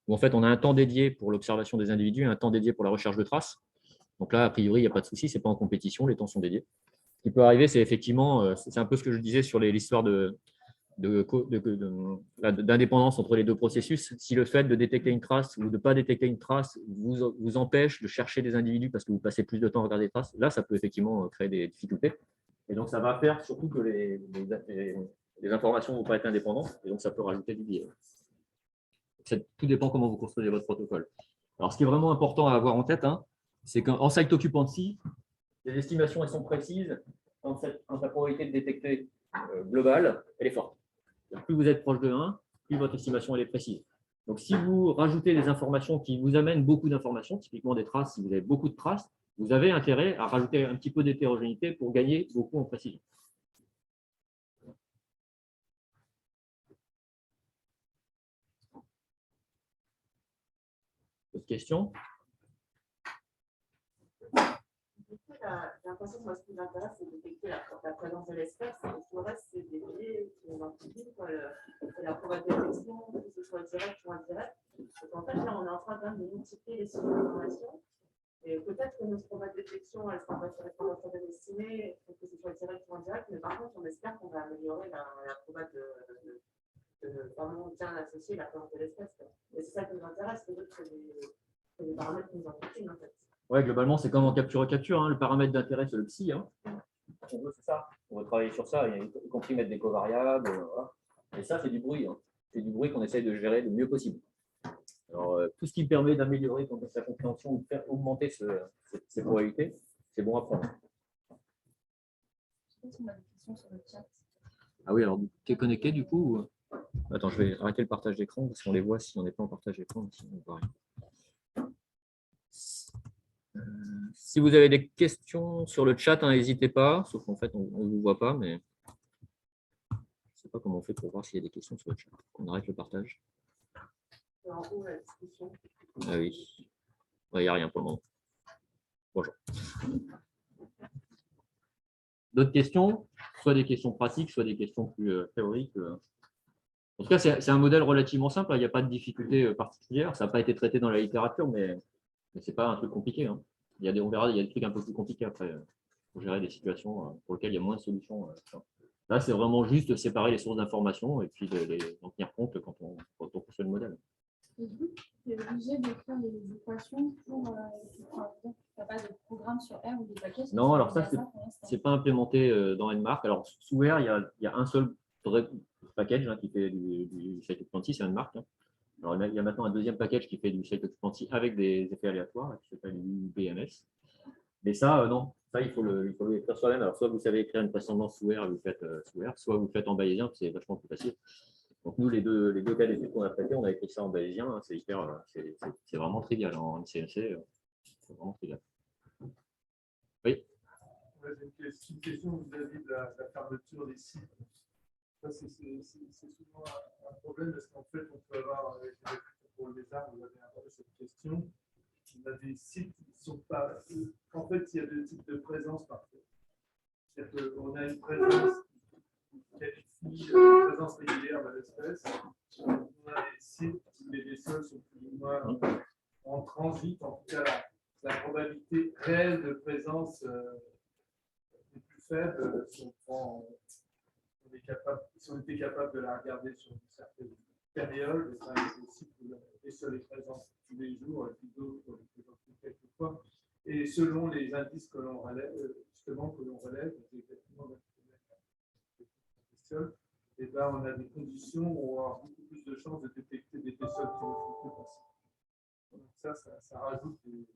où en fait, on a un temps dédié pour l'observation des individus et un temps dédié pour la recherche de traces. Donc là, a priori, il n'y a pas de souci, ce n'est pas en compétition, les temps sont dédiés. Ce qui peut arriver, c'est effectivement, c'est un peu ce que je disais sur l'histoire d'indépendance entre les deux processus. Si le fait de détecter une trace ou de ne pas détecter une trace vous empêche de chercher des individus parce que vous passez plus de temps à regarder des traces, là, ça peut effectivement créer des difficultés. Et donc, ça va faire surtout que les informations ne vont pas être indépendantes, et donc ça peut rajouter du biais. Tout dépend comment vous construisez votre protocole. Alors, ce qui est vraiment important à avoir en tête, c'est qu'en site occupancy, les estimations elles sont précises quand la probabilité de détecter globale, elle est forte. Plus vous êtes proche de 1, plus votre estimation elle est précise. Donc, si vous rajoutez des informations qui vous amènent beaucoup d'informations, typiquement des traces, si vous avez beaucoup de traces, vous avez intérêt à rajouter un petit peu d'hétérogénéité pour gagner beaucoup en précision. D'autres questions? J'ai l'impression que moi, ce qui m'intéresse, c'est de détecter la présence de l'espèce. Et tout le reste, c'est des biais qui ont l'antidote, la probabilité de détection, que ce soit direct ou indirect. Donc, en fait, là, on est en train de multiplier les sources d'informations. Et peut-être que notre probabilité de détection, elle sera pas directement estimée, que ce soit direct ou indirect. Mais par contre, on espère qu'on va améliorer la probabilité de vraiment bien associer la présence de l'espèce. Et c'est ça qui nous intéresse, c'est des paramètres qui nous intéressent, en fait. Ouais, globalement, c'est comme en capture-recapture. Le paramètre d'intérêt, c'est le psi. On veut, c'est ça. On veut travailler sur ça, y compris mettre des covariables. Voilà. Et ça, c'est du bruit. C'est du bruit qu'on essaye de gérer le mieux possible. Alors, tout ce qui permet d'améliorer sa compréhension ou de faire augmenter ces probabilités, c'est bon à prendre. Je sais pas si on a des questions sur le chat. Ah oui, alors tu es connecté du coup? Attends, je vais arrêter le partage d'écran parce qu'on les voit si on n'est pas en partage d'écran. Si vous avez des questions sur le chat, n'hésitez pas, sauf qu'en fait, on ne vous voit pas, mais je ne sais pas comment on fait pour voir s'il y a des questions sur le chat. On arrête le partage. En haut, la discussion. Ah oui, il n'y a rien pour le moment. Bonjour. D'autres questions? Soit des questions pratiques, soit des questions plus théoriques. En tout cas, c'est un modèle relativement simple, il n'y a pas de difficulté particulière. Ça n'a pas été traité dans la littérature, mais ce n'est pas un truc compliqué. On verra, il y a des trucs un peu plus compliqués après pour gérer des situations pour lesquelles il y a moins de solutions. Là, c'est vraiment juste de séparer les sources d'informations et puis d'en tenir compte quand on construit le modèle. Et du coup, tu es obligé d'écrire les équations pour tu n'as pas de programme sur R ou des paquets? Non, alors ça, ce n'est pas implémenté dans Nmark. Alors, sous R, il y a un seul package qui fait du site occupancy, c'est Nmark. Alors, il y a maintenant un deuxième package qui fait du site occupancy avec des effets aléatoires, qui s'appelle UBMS. Mais ça, non, ça, il faut l'écrire soi-même. Alors, soit vous savez écrire une précédence sous R, vous faites sous R, soit vous faites en bayésien, c'est vachement plus facile. Donc, nous, les deux cas d'études qu'on a traités, on a écrit ça en bayésien. C'est vraiment trivial. En CNC, c'est vraiment trivial. Oui. J'ai une question vis-à-vis de la fermeture des sites. Ça, c'est souvent un problème parce qu'en fait, on peut avoir, pour les arts, vous avez abordé cette question, on a des sites qui ne sont pas. En fait, il y a deux types de présence parfois. C'est-à-dire qu'on a une présence qui qualifie une présence régulière de l'espèce. On a des sites où les vaisseaux sont plus ou moins en transit, en tout cas, la probabilité réelle de présence est plus faible si on était capable de la regarder sur une certaine période. C'est aussi pour les seules présentes tous les jours, et puis d'autres quelques fois. Et selon les indices que l'on relève, et ben, on a des conditions où on a beaucoup plus de chances de détecter des vaisseaux qui ne font que passer. Donc ça rajoute des.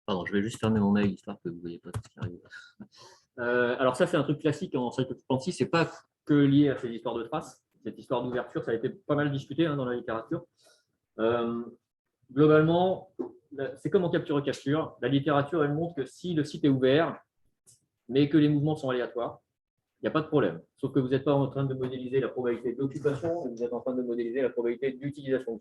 Pardon, je vais juste fermer mon mail histoire que vous ne voyez pas tout ce qui arrive. Alors ça, c'est un truc classique en site occupancy. Ce n'est pas que lié à ces histoires de traces. Cette histoire d'ouverture, ça a été pas mal discuté dans la littérature. Globalement, c'est comme en capture-recapture. La littérature, elle montre que si le site est ouvert, mais que les mouvements sont aléatoires, il n'y a pas de problème. Sauf que vous n'êtes pas en train de modéliser la probabilité d'occupation, mais vous êtes en train de modéliser la probabilité d'utilisation.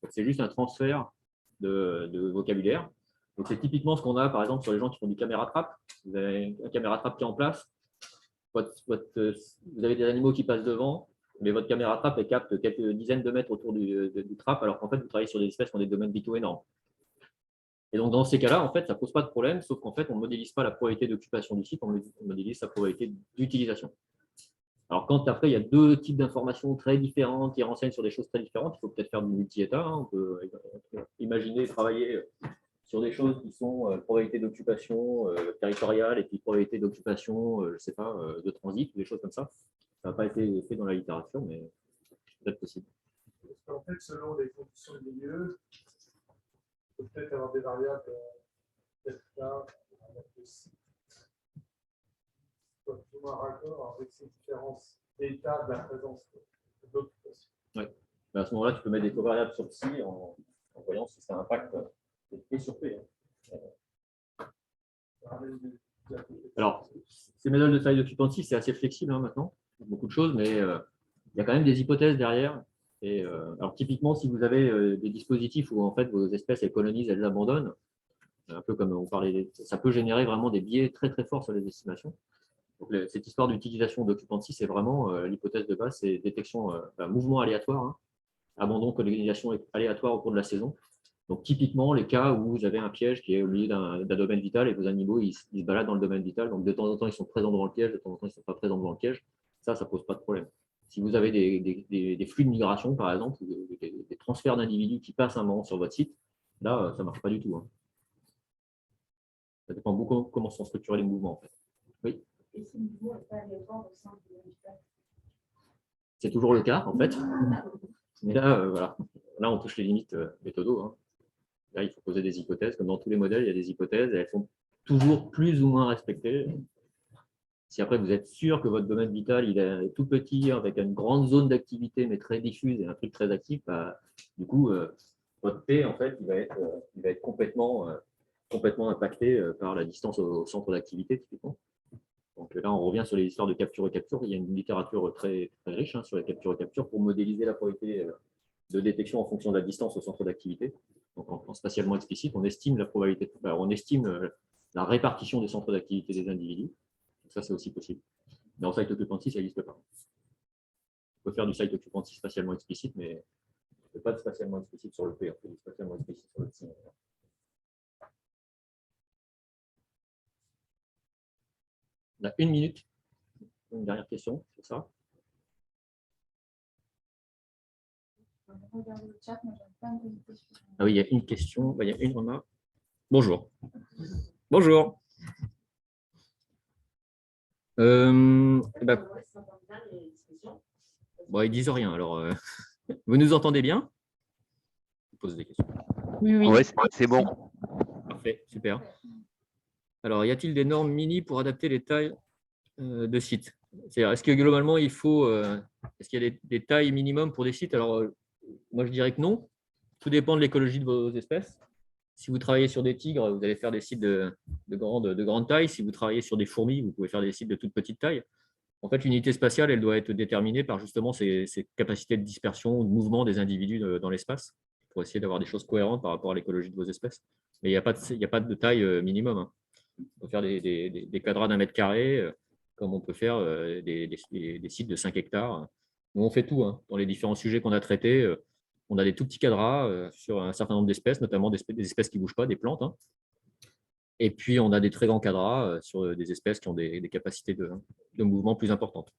C'est juste un transfert de vocabulaire. Donc, c'est typiquement ce qu'on a, par exemple, sur les gens qui font du caméra trap. Vous avez un caméra trap qui est en place. Vous avez des animaux qui passent devant, mais votre caméra trap elle capte quelques dizaines de mètres autour du trap, alors qu'en fait, vous travaillez sur des espèces qui ont des domaines vitaux énormes. Et donc, dans ces cas-là, en fait, ça ne pose pas de problème, sauf qu'en fait, on ne modélise pas la probabilité d'occupation du site, on modélise sa probabilité d'utilisation. Alors, quand après, il y a deux types d'informations très différentes qui renseignent sur des choses très différentes, il faut peut-être faire du multi-état. Hein. On peut imaginer travailler sur des choses qui sont probabilité d'occupation territoriale et puis probabilité d'occupation, je ne sais pas, de transit, ou des choses comme ça. Ça n'a pas été fait dans la littérature, mais c'est peut-être possible. Parce qu'en fait, selon les conditions du milieu, il peut peut-être avoir des variables delta, de site, plus ou moins raccord avec ces différences d'état de la présence d'occupation. Oui. À ce moment-là, tu peux mettre des covariables sur psi en voyant si ça impacte et sur P. Alors, ces méthodes de taille d'occupancy, c'est assez flexible maintenant, beaucoup de choses, mais il y a quand même des hypothèses derrière. Et, alors, typiquement, si vous avez des dispositifs où en fait vos espèces elles colonisent, elles abandonnent, un peu comme on parlait, ça peut générer vraiment des biais très très forts sur les estimations. Donc, cette histoire d'utilisation d'occupancy, c'est vraiment l'hypothèse de base, c'est détection, mouvement aléatoire, hein, abandon, colonisation aléatoire au cours de la saison. Donc, typiquement, les cas où vous avez un piège qui est au milieu d'un domaine vital et vos animaux ils se baladent dans le domaine vital. Donc, de temps en temps, ils sont présents devant le piège, de temps en temps, ils ne sont pas présents devant le piège. Ça ne pose pas de problème. Si vous avez des flux de migration, par exemple, ou des transferts d'individus qui passent un moment sur votre site, là, ça ne marche pas du tout. Hein. Ça dépend beaucoup comment sont structurés les mouvements. En fait. Oui. Et si le mouvement n'est pas aléatoire au sein du domaine vital? C'est toujours le cas, en fait. Mais là, voilà. Là, on touche les limites méthodo. Hein. Là, il faut poser des hypothèses. Comme dans tous les modèles, il y a des hypothèses et elles sont toujours plus ou moins respectées. Si après, vous êtes sûr que votre domaine vital il est tout petit, avec une grande zone d'activité, mais très diffuse et un truc très actif, bah, du coup, votre P, en fait, il va être complètement impacté par la distance au centre d'activité, typiquement. Donc là, on revient sur les histoires de capture-recapture. Il y a une littérature très, très riche hein, sur la capture-recapture pour modéliser la probabilité de détection en fonction de la distance au centre d'activité. Donc, en spatialement explicite, on estime la probabilité, on estime la répartition des centres d'activité des individus. Donc, ça, c'est aussi possible. Mais en site occupancy, ça n'existe pas. On peut faire du site occupancy spatialement explicite, mais on ne fait pas de spatialement explicite sur le P, on fait du spatialement explicite sur le T. On a 1 minute. Une dernière question, c'est ça? Ah oui, il y a une question, il y a une remarque. Bonjour. Bonjour. Bon, ils disent rien. Alors, vous nous entendez bien? Je pose des questions. Oui, oui. Ouais, c'est bon. Parfait, super. Alors, y a-t-il des normes mini pour adapter les tailles de sites? C'est-à-dire, est-ce que globalement, est-ce qu'il y a des tailles minimum pour des sites? Alors, moi, je dirais que non. Tout dépend de l'écologie de vos espèces. Si vous travaillez sur des tigres, vous allez faire des sites de grande taille. Si vous travaillez sur des fourmis, vous pouvez faire des sites de toute petite taille. En fait, l'unité spatiale, elle doit être déterminée par justement ces capacités de dispersion ou de mouvement des individus dans l'espace pour essayer d'avoir des choses cohérentes par rapport à l'écologie de vos espèces. Mais il n'y a pas de taille minimum. Hein. On peut faire des quadrats d'1 mètre carré, comme on peut faire des sites de 5 hectares. Nous, on fait tout. Hein. Dans les différents sujets qu'on a traités, on a des tout petits quadrats sur un certain nombre d'espèces, notamment des espèces qui ne bougent pas, des plantes. Hein. Et puis, on a des très grands quadrats sur des espèces qui ont des capacités de mouvement plus importantes.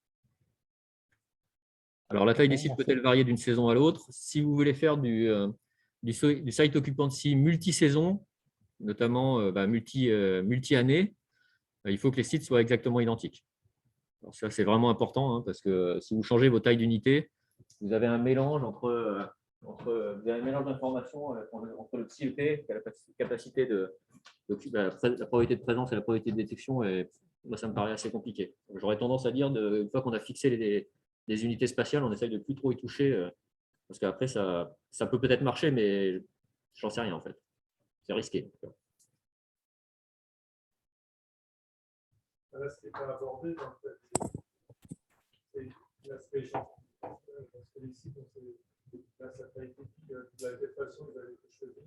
Alors, la taille des sites peut-elle varier d'une saison à l'autre? Si vous voulez faire du site occupancy multi-saison, notamment multi-année, il faut que les sites soient exactement identiques. Alors ça, c'est vraiment important, hein, parce que si vous changez vos tailles d'unité, vous avez un mélange d'informations entre le psi et le P, qui a la capacité la probabilité de présence et la probabilité de détection, et moi, ça me paraît assez compliqué. J'aurais tendance à dire, une fois qu'on a fixé les unités spatiales, on essaye de plus trop y toucher, parce qu'après, ça peut peut-être marcher, mais j'en sais rien en fait. C'est risqué. Là, ce qui n'est pas abordé, en fait, c'est l'aspect genre. Parce que ici, là, ça n'a pas été dit de la même façon, vous avez choisi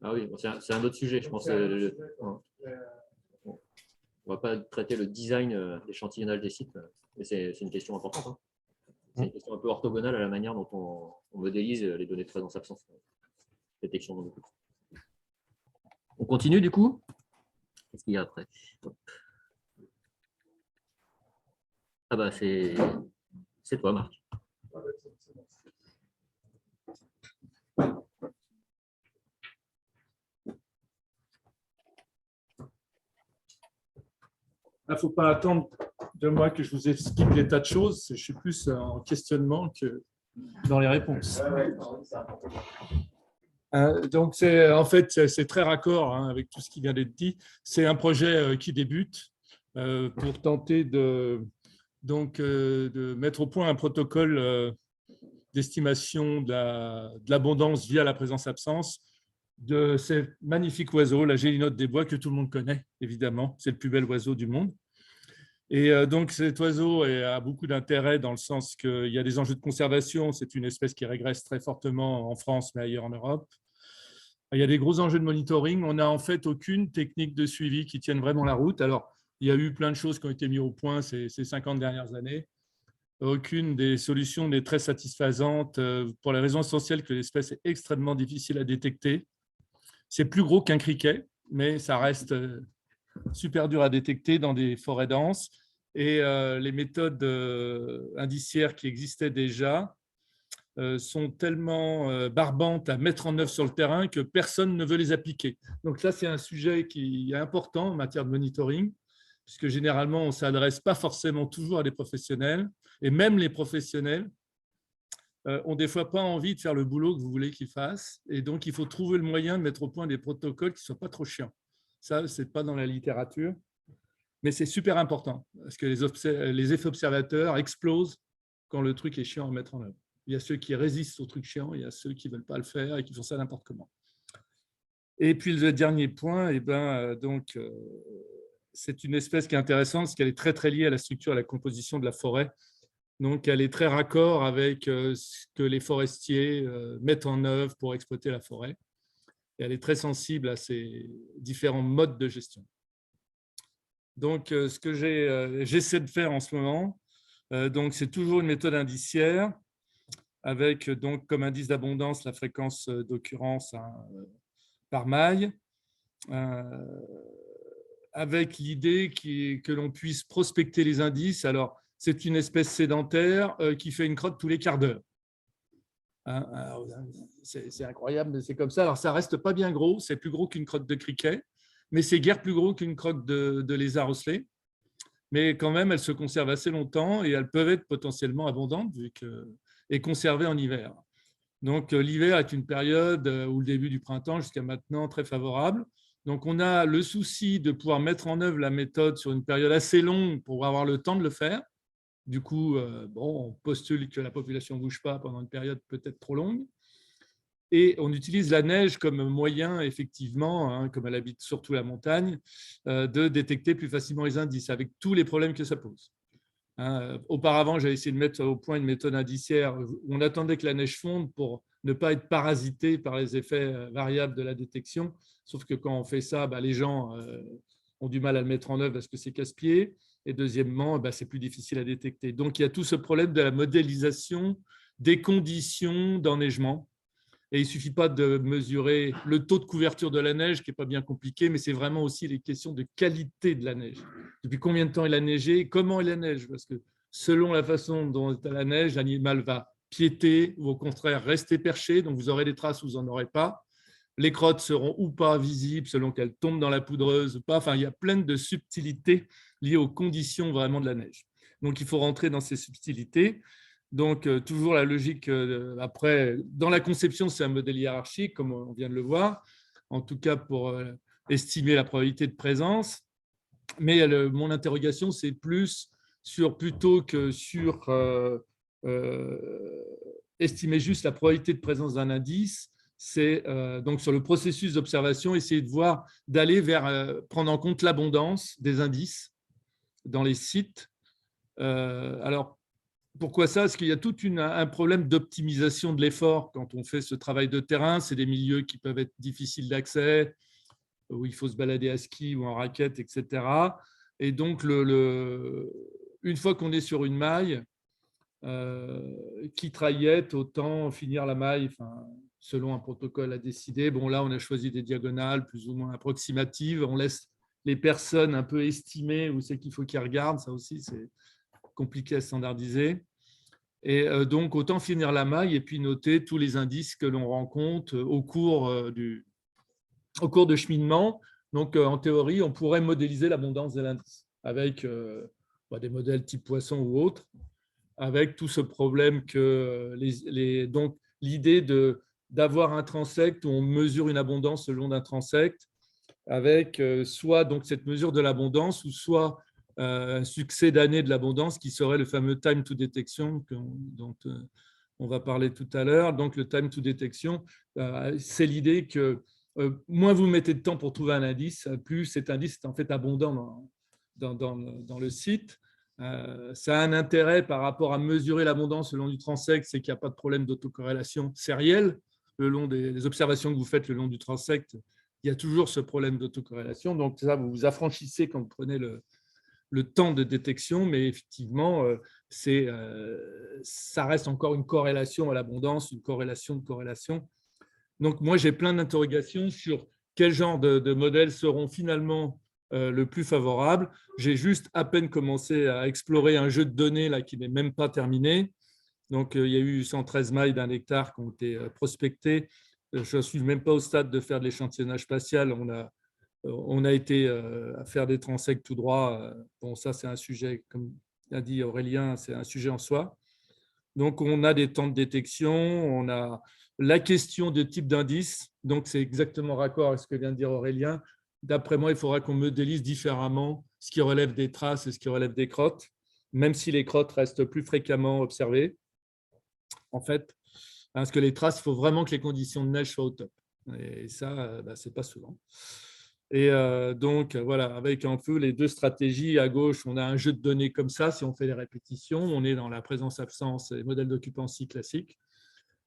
Ah oui, bon, c'est un autre sujet, je pense. On ne va pas traiter le design d'échantillonnage des sites, mais c'est une question importante. Hein. C'est une question un peu orthogonale à la manière dont on modélise les données de présence-absence. Détection de beaucoup. On continue du coup? Qu'est-ce qu'il y a après? Ah bah c'est toi, Marc. Il ne faut pas attendre de moi que je vous explique des tas de choses. Je suis plus en questionnement que dans les réponses. Donc, en fait, c'est très raccord avec tout ce qui vient d'être dit. C'est un projet qui débute pour tenter de mettre au point un protocole d'estimation de l'abondance via la présence-absence de ces magnifiques oiseaux, la gélinote des bois, que tout le monde connaît, évidemment. C'est le plus bel oiseau du monde. Et donc, cet oiseau a beaucoup d'intérêt dans le sens qu'il y a des enjeux de conservation. C'est une espèce qui régresse très fortement en France, mais ailleurs en Europe. Il y a des gros enjeux de monitoring. On n'a en fait aucune technique de suivi qui tienne vraiment la route. Alors, il y a eu plein de choses qui ont été mises au point ces 50 dernières années. Aucune des solutions n'est très satisfaisante pour la raison essentielle que l'espèce est extrêmement difficile à détecter. C'est plus gros qu'un criquet, mais ça reste super dur à détecter dans des forêts denses. Et les méthodes indiciaires qui existaient déjà sont tellement barbantes à mettre en œuvre sur le terrain que personne ne veut les appliquer. Donc ça, c'est un sujet qui est important en matière de monitoring, puisque généralement, on ne s'adresse pas forcément toujours à des professionnels. Et même les professionnels ont des fois pas envie de faire le boulot que vous voulez qu'ils fassent. Et donc, il faut trouver le moyen de mettre au point des protocoles qui ne soient pas trop chiants. Ça, ce n'est pas dans la littérature, mais c'est super important parce que les effets observateurs explosent quand le truc est chiant à mettre en œuvre. Il y a ceux qui résistent au truc chiant, il y a ceux qui ne veulent pas le faire et qui font ça n'importe comment. Et puis, le dernier point, c'est une espèce qui est intéressante parce qu'elle est très, très liée à la structure et à la composition de la forêt. Donc, elle est très raccord avec ce que les forestiers mettent en œuvre pour exploiter la forêt. Et elle est très sensible à ces différents modes de gestion. Donc, ce que j'essaie de faire en ce moment, c'est toujours une méthode indiciaire avec donc, comme indice d'abondance la fréquence d'occurrence par maille, avec l'idée que l'on puisse prospecter les indices. Alors, c'est une espèce sédentaire qui fait une crotte tous les quarts d'heure. C'est incroyable, mais c'est comme ça. Alors, ça ne reste pas bien gros, c'est plus gros qu'une crotte de criquet, mais c'est guère plus gros qu'une crotte de lézard ocellé. Mais quand même, elles se conservent assez longtemps et elles peuvent être potentiellement abondantes et conservées en hiver. Donc, l'hiver est une période ou le début du printemps jusqu'à maintenant très favorable. Donc, on a le souci de pouvoir mettre en œuvre la méthode sur une période assez longue pour avoir le temps de le faire. Du coup, on postule que la population ne bouge pas pendant une période peut-être trop longue. Et on utilise la neige comme moyen, effectivement, comme elle habite surtout la montagne, de détecter plus facilement les indices, avec tous les problèmes que ça pose. Auparavant, j'avais essayé de mettre au point une méthode indiciaire où on attendait que la neige fonde pour ne pas être parasité par les effets variables de la détection. Sauf que quand on fait ça, les gens ont du mal à le mettre en œuvre parce que c'est casse-pied. Et deuxièmement, c'est plus difficile à détecter. Donc, il y a tout ce problème de la modélisation des conditions d'enneigement. Et il ne suffit pas de mesurer le taux de couverture de la neige, qui n'est pas bien compliqué, mais c'est vraiment aussi les questions de qualité de la neige. Depuis combien de temps il a neigé, comment il a neige, parce que selon la façon dont est la neige, l'animal va piéter ou au contraire rester perché, donc vous aurez des traces ou vous n'en aurez pas. Les crottes seront ou pas visibles selon qu'elles tombent dans la poudreuse ou pas. Enfin, il y a plein de subtilités liées aux conditions vraiment de la neige. Donc, il faut rentrer dans ces subtilités. Donc, toujours la logique, après, dans la conception, c'est un modèle hiérarchique, comme on vient de le voir, en tout cas pour estimer la probabilité de présence. Mais mon interrogation, c'est plus plutôt que sur estimer juste la probabilité de présence d'un indice, c'est donc sur le processus d'observation, essayer de voir, d'aller vers prendre en compte l'abondance des indices dans les sites. Alors, Pourquoi ça? Parce qu'il y a tout un problème d'optimisation de l'effort quand on fait ce travail de terrain. C'est des milieux qui peuvent être difficiles d'accès, où il faut se balader à ski ou en raquette, etc. Et donc, une fois qu'on est sur une maille, qui traillette, autant finir la maille, selon un protocole à décider. Bon, là, on a choisi des diagonales plus ou moins approximatives. On laisse les personnes un peu estimer où c'est qu'il faut qu'ils regardent. Ça aussi, c'est compliqué à standardiser. Et donc, autant finir la maille et puis noter tous les indices que l'on rencontre au cours de cheminement. Donc, en théorie, on pourrait modéliser l'abondance de l'indice avec des modèles type poisson ou autres, avec tout ce problème que donc l'idée d'avoir un transect où on mesure une abondance le long d'un transect, avec soit donc cette mesure de l'abondance ou soit un succès d'année de l'abondance qui serait le fameux time to detection dont on va parler tout à l'heure. Donc le time to detection, c'est l'idée que moins vous mettez de temps pour trouver un indice, plus cet indice est en fait abondant dans le site. Ça a un intérêt par rapport à mesurer l'abondance le long du transect, c'est qu'il n'y a pas de problème d'autocorrélation sérielle. Le long des observations que vous faites le long du transect, il y a toujours ce problème d'autocorrélation. Donc, ça, vous vous affranchissez quand vous prenez le temps de détection, mais effectivement, ça reste encore une corrélation à l'abondance, une corrélation de corrélation. Donc, moi, j'ai plein d'interrogations sur quel genre de modèles seront finalement le plus favorable. J'ai juste à peine commencé à explorer un jeu de données là, qui n'est même pas terminé. Donc, il y a eu 113 mailles d'un hectare qui ont été prospectées. Je ne suis même pas au stade de faire de l'échantillonnage spatial. On a été à faire des transects tout droit. Bon, ça, c'est un sujet, comme a dit Aurélien, c'est un sujet en soi. Donc, on a des temps de détection, on a la question de type d'indice. Donc, c'est exactement raccord avec ce que vient de dire Aurélien. D'après moi, il faudra qu'on modélise différemment ce qui relève des traces et ce qui relève des crottes, même si les crottes restent plus fréquemment observées. En fait, parce que les traces, il faut vraiment que les conditions de neige soient au top. Et ça, ce n'est pas souvent. Et donc, voilà, avec un peu les deux stratégies. À gauche, on a un jeu de données comme ça. Si on fait les répétitions, on est dans la présence-absence et modèle d'occupancy classique.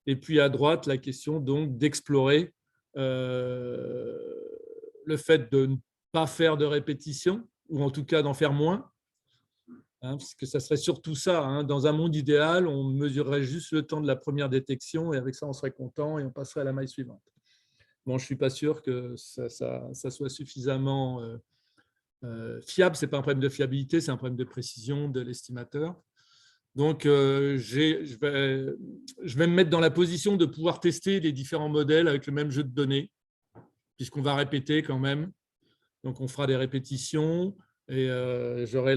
Et puis, à droite, la question donc d'explorer le fait de ne pas faire de répétition, ou en tout cas d'en faire moins. Parce que ça serait surtout ça. Dans un monde idéal, on mesurerait juste le temps de la première détection et avec ça, on serait content et on passerait à la maille suivante. Bon, je ne suis pas sûr que ça soit suffisamment fiable. Ce n'est pas un problème de fiabilité, c'est un problème de précision de l'estimateur. Donc, je vais me mettre dans la position de pouvoir tester les différents modèles avec le même jeu de données, puisqu'on va répéter quand même. Donc, on fera des répétitions et j'aurai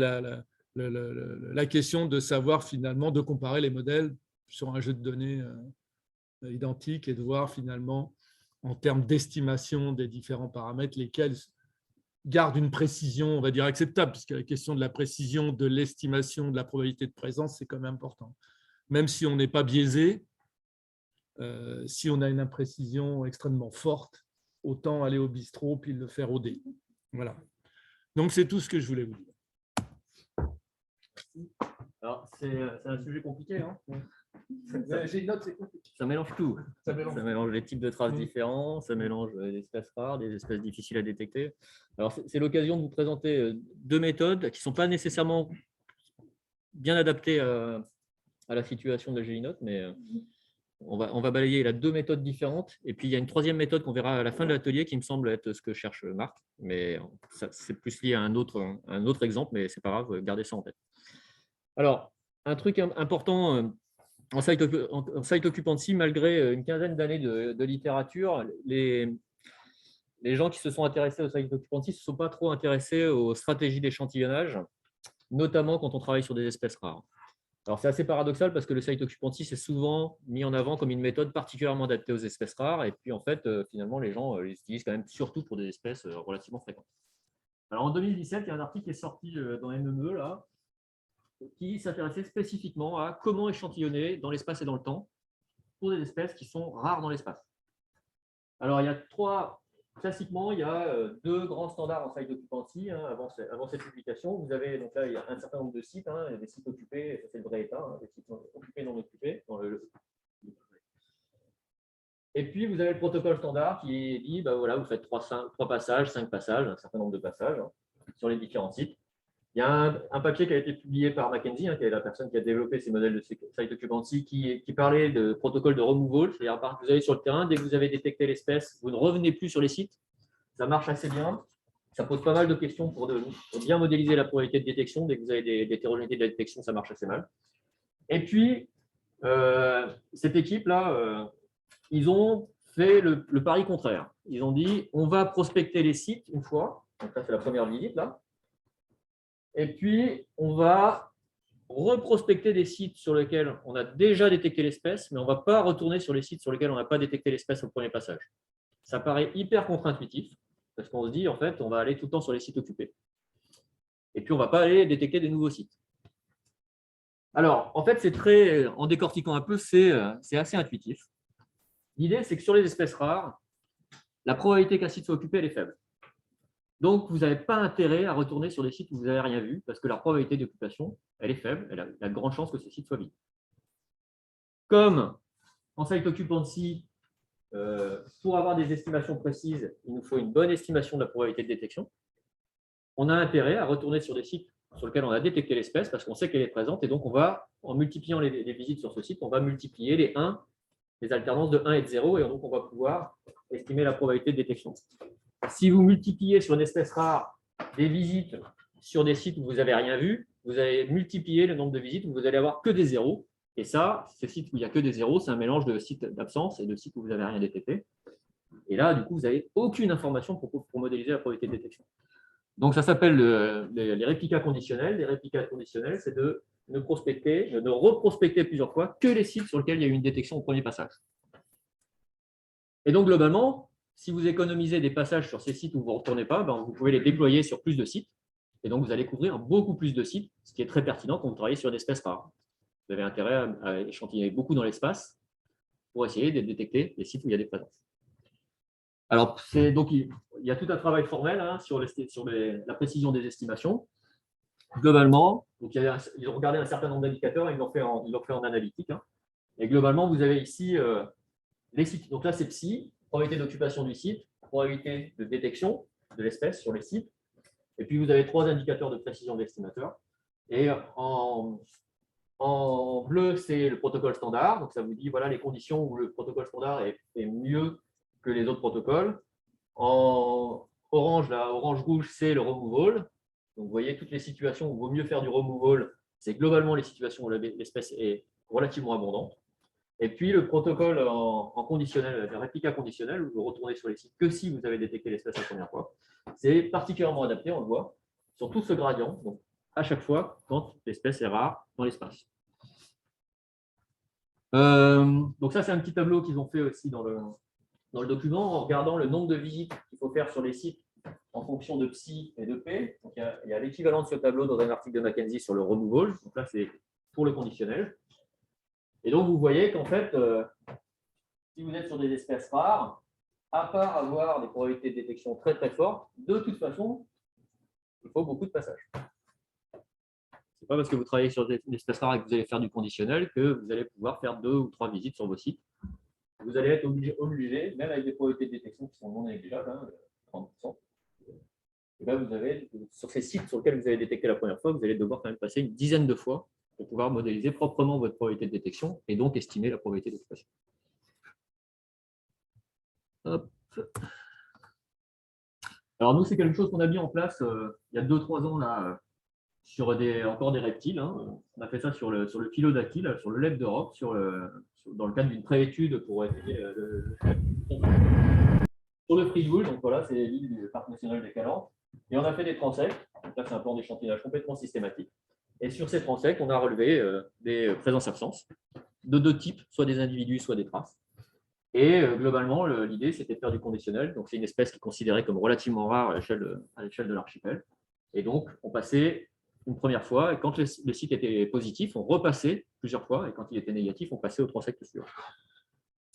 la question de savoir finalement, de comparer les modèles sur un jeu de données identique et de voir finalement, en termes d'estimation des différents paramètres, lesquels gardent une précision, on va dire, acceptable, puisque la question de la précision de l'estimation de la probabilité de présence, c'est quand même important. Même si on n'est pas biaisé, si on a une imprécision extrêmement forte, autant aller au bistrot puis le faire au dé. Voilà. Donc, c'est tout ce que je voulais vous dire. Alors, c'est un sujet compliqué. J'ai une note, c'est compliqué. Ça mélange tout. Ça mélange les types de traces différents, ça mélange des espèces rares, des espèces difficiles à détecter. Alors, c'est l'occasion de vous présenter deux méthodes qui ne sont pas nécessairement bien adaptées à la situation de la gélinote, mais on va balayer là deux méthodes différentes. Et puis, il y a une troisième méthode qu'on verra à la fin de l'atelier qui me semble être ce que cherche Marc. Mais c'est plus lié à un autre exemple, mais ce n'est pas grave, gardez ça en tête. Alors, un truc important en site occupancy, malgré une quinzaine d'années de littérature, les gens qui se sont intéressés au site occupancy ne se sont pas trop intéressés aux stratégies d'échantillonnage, notamment quand on travaille sur des espèces rares. Alors, c'est assez paradoxal parce que le site occupancy c'est souvent mis en avant comme une méthode particulièrement adaptée aux espèces rares. Et puis, en fait, finalement, les gens les utilisent quand même surtout pour des espèces relativement fréquentes. Alors, en 2017, il y a un article qui est sorti dans NME, là, qui s'intéressait spécifiquement à comment échantillonner dans l'espace et dans le temps pour des espèces qui sont rares dans l'espace. Alors, il y a trois classiquement, il y a deux grands standards en site occupancy avant cette publication. Vous avez donc là, il y a un certain nombre de sites, il y a des sites occupés, ça c'est le vrai état, des sites occupés non occupés. Et puis vous avez le protocole standard qui dit, voilà, vous faites 3 passages, 5 passages, un certain nombre de passages sur les différents sites. Il y a un papier qui a été publié par McKenzie, qui est la personne qui a développé ces modèles de site occupancy, qui parlait de protocole de removal. C'est-à-dire que vous allez sur le terrain, dès que vous avez détecté l'espèce, vous ne revenez plus sur les sites. Ça marche assez bien. Ça pose pas mal de questions pour bien modéliser la probabilité de détection. Dès que vous avez des hétérogénéités de la détection, ça marche assez mal. Et puis, cette équipe-là, ils ont fait le pari contraire. Ils ont dit, on va prospecter les sites une fois. Donc là, c'est la première visite, là. Et puis, on va reprospecter des sites sur lesquels on a déjà détecté l'espèce, mais on ne va pas retourner sur les sites sur lesquels on n'a pas détecté l'espèce au premier passage. Ça paraît hyper contre-intuitif, parce qu'on se dit, en fait, on va aller tout le temps sur les sites occupés. Et puis, on ne va pas aller détecter des nouveaux sites. Alors, en fait, en décortiquant un peu, c'est assez intuitif. L'idée, c'est que sur les espèces rares, la probabilité qu'un site soit occupé, elle est faible. Donc, vous n'avez pas intérêt à retourner sur des sites où vous n'avez rien vu, parce que la probabilité d'occupation, elle est faible, il y a de grandes chances que ce site soit vide. Comme en site occupancy, pour avoir des estimations précises, il nous faut une bonne estimation de la probabilité de détection. On a intérêt à retourner sur des sites sur lesquels on a détecté l'espèce, parce qu'on sait qu'elle est présente, et donc on va, en multipliant les visites sur ce site, on va multiplier les alternances de 1 et de 0, et donc on va pouvoir estimer la probabilité de détection. Si vous multipliez sur une espèce rare des visites sur des sites où vous n'avez rien vu, vous allez multiplier le nombre de visites où vous allez avoir que des zéros. Et ça, ces sites où il n'y a que des zéros, c'est un mélange de sites d'absence et de sites où vous n'avez rien détecté. Et là, du coup, vous n'avez aucune information pour modéliser la probabilité de détection. Donc, ça s'appelle les réplicas conditionnels. Les réplicas conditionnels, c'est de ne reprospecter plusieurs fois que les sites sur lesquels il y a eu une détection au premier passage. Et donc, globalement, si vous économisez des passages sur ces sites où vous ne retournez pas, vous pouvez les déployer sur plus de sites. Et donc, vous allez couvrir beaucoup plus de sites, ce qui est très pertinent quand vous travaillez sur une espèce rare. Vous avez intérêt à échantillonner beaucoup dans l'espace pour essayer de détecter les sites où il y a des présences. Alors, donc, il y a tout un travail formel sur la précision des estimations. Globalement, donc, ils ont regardé un certain nombre d'indicateurs et ils l'ont fait en analytique. Et globalement, vous avez ici les sites. Donc là, c'est PSI. Probabilité d'occupation du site, probabilité de détection de l'espèce sur les sites. Et puis, vous avez 3 indicateurs de précision de l'estimateur. Et en bleu, c'est le protocole standard. Donc, ça vous dit voilà les conditions où le protocole standard est mieux que les autres protocoles. En orange, orange-rouge, c'est le removal. Donc, vous voyez toutes les situations où il vaut mieux faire du removal. C'est globalement les situations où l'espèce est relativement abondante. Et puis, le protocole en conditionnel, le réplica conditionnel, où vous retournez sur les sites que si vous avez détecté l'espèce la première fois, c'est particulièrement adapté, on le voit, sur tout ce gradient, donc à chaque fois quand l'espèce est rare dans l'espace. Donc ça, c'est un petit tableau qu'ils ont fait aussi dans le document, en regardant le nombre de visites qu'il faut faire sur les sites en fonction de psi et de p. Donc, il y a l'équivalent de ce tableau dans un article de McKenzie sur le removal. Donc là, c'est pour le conditionnel. Et donc, vous voyez qu'en fait, si vous êtes sur des espèces rares, à part avoir des probabilités de détection très très fortes, de toute façon, il faut beaucoup de passages. Ce n'est pas parce que vous travaillez sur des espèces rares et que vous allez faire du conditionnel que vous allez pouvoir faire 2 ou 3 visites sur vos sites. Vous allez être obligé, même avec des probabilités de détection qui sont non négligeables, 30%, et là, vous avez, sur ces sites sur lesquels vous avez détecté la première fois, vous allez devoir quand même passer une dizaine de fois pour pouvoir modéliser proprement votre probabilité de détection et donc estimer la probabilité d'occupation. Alors nous, c'est quelque chose qu'on a mis en place il y a 2-3 ans là, sur encore des reptiles. On a fait ça sur le phylodactyle, sur le lèvre d'Europe, dans le cadre d'une préétude pour étudier sur le Frioul. Donc voilà, c'est l'île du parc national des Calanques. Et on a fait des transects. Donc là, c'est un plan d'échantillonnage complètement systématique. Et sur ces transects, on a relevé des présences-absences de 2 types, soit des individus, soit des traces. Et globalement, l'idée, c'était de faire du conditionnel. Donc, c'est une espèce qui est considérée comme relativement rare à l'échelle de l'archipel. Et donc, on passait une première fois, et quand le site était positif, on repassait plusieurs fois, et quand il était négatif, on passait au transect suivant.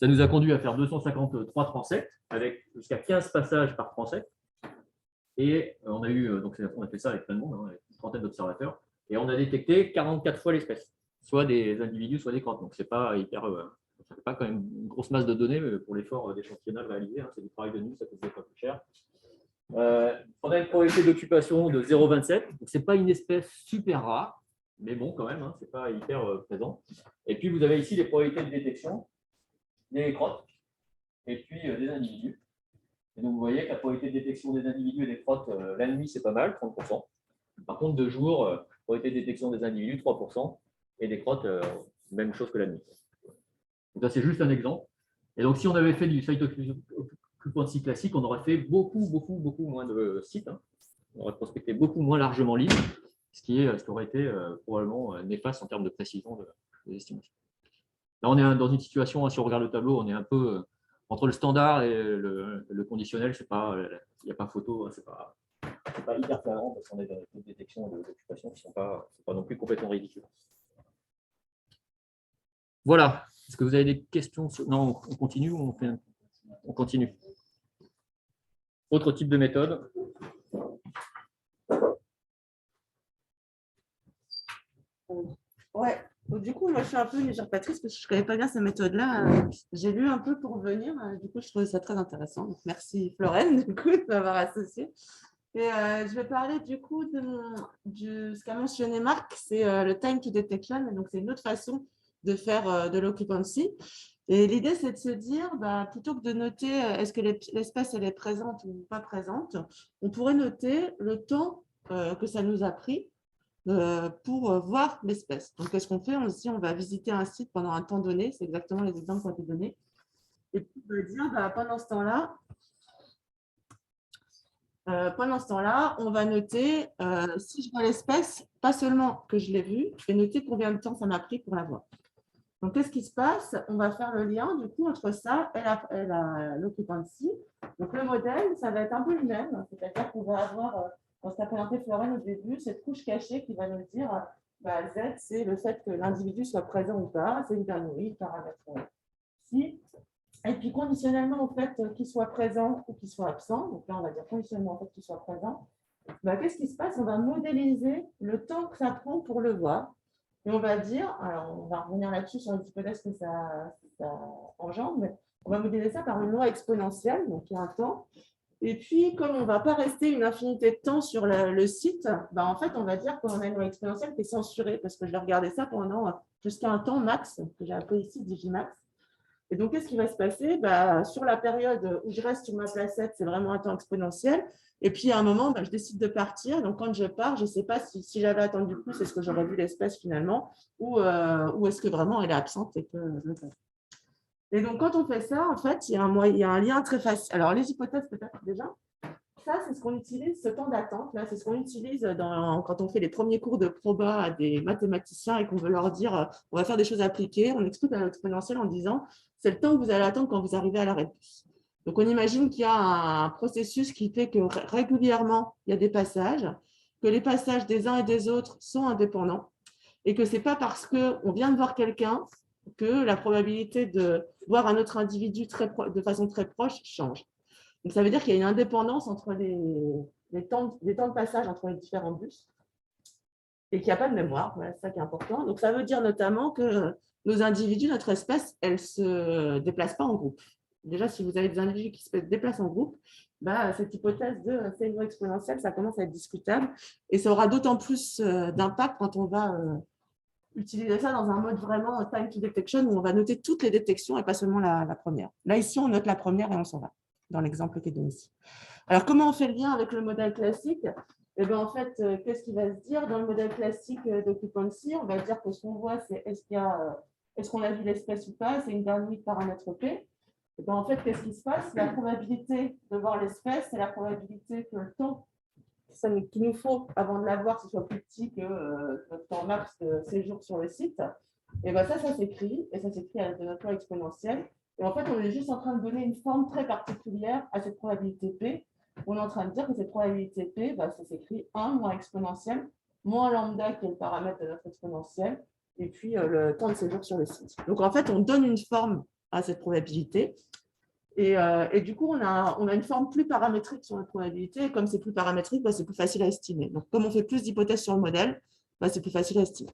Ça nous a conduit à faire 253 transects avec jusqu'à 15 passages par transect. Et on a fait ça avec plein de monde, avec une trentaine d'observateurs, et on a détecté 44 fois l'espèce, soit des individus, soit des crottes. Donc c'est pas hyper, ça fait pas quand même une grosse masse de données pour l'effort d'échantillonnage réalisé. C'est du travail de nuit, ça coûte pas plus cher. On a une probabilité d'occupation de 0,27. Donc c'est pas une espèce super rare, mais bon quand même, c'est pas hyper présent. Et puis vous avez ici les probabilités de détection des crottes et puis des individus. Et donc, vous voyez que la probabilité de détection des individus et des crottes, la nuit, c'est pas mal, 30%. Par contre, de jour, probabilité de détection des individus, 3%, et des crottes, même chose que la nuit. Donc, ça, c'est juste un exemple. Et donc, si on avait fait du site occupancy classique, on aurait fait beaucoup moins de sites. On aurait prospecté beaucoup moins largement l'île, ce qui aurait été probablement néfaste en termes de précision des estimations. Là, on est dans une situation, si on regarde le tableau, on est un peu entre le standard et le conditionnel, il n'y a pas photo, c'est pas hyper flagrant parce qu'on est dans des détections d'occupation qui ne sont pas non plus complètement ridicules. Voilà. Est-ce que vous avez des questions Non, on continue ou on continue. Autre type de méthode. Ouais. Donc, du coup, moi, je suis un peu une usurpatrice parce que je ne connais pas bien cette méthode-là. J'ai lu un peu pour venir. Du coup, je trouvais ça très intéressant. Donc, merci, Florène, du coup, de m'avoir associée. Et je vais parler, du coup, de ce qu'a mentionné Marc, c'est le time to detection. Donc, c'est une autre façon de faire de l'occupancy. Et l'idée, c'est de se dire, plutôt que de noter est-ce que l'espèce elle est présente ou pas présente, on pourrait noter le temps que ça nous a pris pour voir l'espèce. Donc, qu'est-ce qu'on fait? On se dit, on va visiter un site pendant un temps donné. C'est exactement les exemples qui ont été donnés. Et puis, on va dire, pendant ce temps-là, on va noter, si je vois l'espèce, pas seulement que je l'ai vue, je vais noter combien de temps ça m'a pris pour la voir. Donc, qu'est-ce qui se passe? On va faire le lien, du coup, entre ça et l'occupancy. Donc, le modèle, ça va être un peu le même. C'est-à-dire qu'on va avoir, dans ce qu'a présenté Florène au début, cette couche cachée qui va nous dire, Z, c'est le fait que l'individu soit présent ou pas. C'est une bernoulli, paramètre si. Et puis, conditionnellement, au fait qu'il soit présent ou qu'il soit absent. Donc, là, on va dire conditionnellement, au fait qu'il soit présent. Qu'est-ce qui se passe? On va modéliser le temps que ça prend pour le voir. Et on va dire, alors on va revenir là-dessus sur les hypothèses que ça engendre, mais on va modéliser ça par une loi exponentielle, donc il y a un temps. Et puis, comme on ne va pas rester une infinité de temps sur le site, en fait, on va dire qu'on a une loi exponentielle qui est censurée, parce que je vais regarder ça pendant jusqu'à un temps max, que j'ai appelé ici digimax. Et donc, qu'est-ce qui va se passer? Sur la période où je reste sur ma placette, c'est vraiment un temps exponentiel. Et puis, à un moment, je décide de partir. Donc, quand je pars, je ne sais pas si j'avais attendu plus, est-ce que j'aurais vu l'espèce finalement, ou est-ce que vraiment elle est absente et que je le fais. Et donc, quand on fait ça, en fait, il y a un lien très facile. Alors, les hypothèses, peut-être déjà. Ça, c'est ce qu'on utilise, ce temps d'attente. Là, c'est ce qu'on utilise quand on fait les premiers cours de proba à des mathématiciens et qu'on veut leur dire on va faire des choses appliquées. On explique à l'exponentielle en disant c'est le temps que vous allez attendre quand vous arrivez à l'arrêt de bus. Donc, on imagine qu'il y a un processus qui fait que régulièrement, il y a des passages, que les passages des uns et des autres sont indépendants et que ce n'est pas parce qu'on vient de voir quelqu'un que la probabilité de voir un autre individu de façon très proche change. Donc, ça veut dire qu'il y a une indépendance entre les temps de passage entre les différents bus et qu'il n'y a pas de mémoire. Voilà, c'est ça qui est important. Donc, ça veut dire notamment que nos individus, notre espèce, elle ne se déplace pas en groupe. Déjà, si vous avez des individus qui se déplacent en groupe, cette hypothèse de série exponentielle, ça commence à être discutable et ça aura d'autant plus d'impact quand on va utiliser ça dans un mode vraiment time to detection où on va noter toutes les détections et pas seulement la première. Là, ici, on note la première et on s'en va dans l'exemple qui est donné ici. Alors, comment on fait le lien avec le modèle classique? Eh bien, en fait, qu'est-ce qui va se dire? Dans le modèle classique d'occupancy, on va dire que ce qu'on voit, c'est est-ce qu'on a vu l'espèce ou pas? C'est une bernoulli de paramètre P. Et bien, en fait, qu'est-ce qui se passe? La probabilité de voir l'espèce, c'est la probabilité que le temps qu'il nous faut avant de la voir, ce soit plus petit que notre temps max de séjour sur le site. Et bien, ça s'écrit, et ça s'écrit avec de notre loi exponentielle. Et en fait, on est juste en train de donner une forme très particulière à cette probabilité P. On est en train de dire que cette probabilité P, ça s'écrit 1 moins exponentielle, moins lambda qui est le paramètre de notre exponentielle, et puis le temps de séjour sur le site. Donc, en fait, on donne une forme à cette probabilité. Et du coup, on a une forme plus paramétrique sur la probabilité. Et comme c'est plus paramétrique, c'est plus facile à estimer. Donc, comme on fait plus d'hypothèses sur le modèle, c'est plus facile à estimer.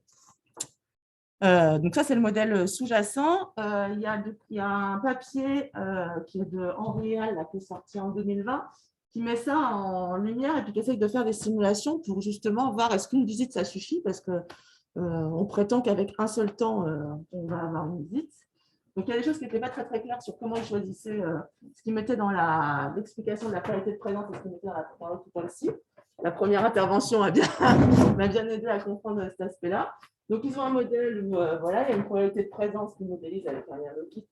Donc ça, c'est le modèle sous-jacent. Il y a un papier qui est de Henri Hall, qui est sorti en 2020, qui met ça en lumière et puis qui essaye de faire des simulations pour justement voir est-ce qu'une visite, ça suffit, parce qu'on prétend qu'avec un seul temps, on va avoir une visite. Donc, il y a des choses qui n'étaient pas très, très claires sur comment ils choisissaient ce qu'ils mettaient dans l'explication de la qualité de présence et ce qu'ils mettaient dans l'occupancy. La première intervention m'a bien aidé à comprendre cet aspect-là. Donc, ils ont un modèle où voilà, il y a une probabilité de présence qu'ils modélisent avec un kit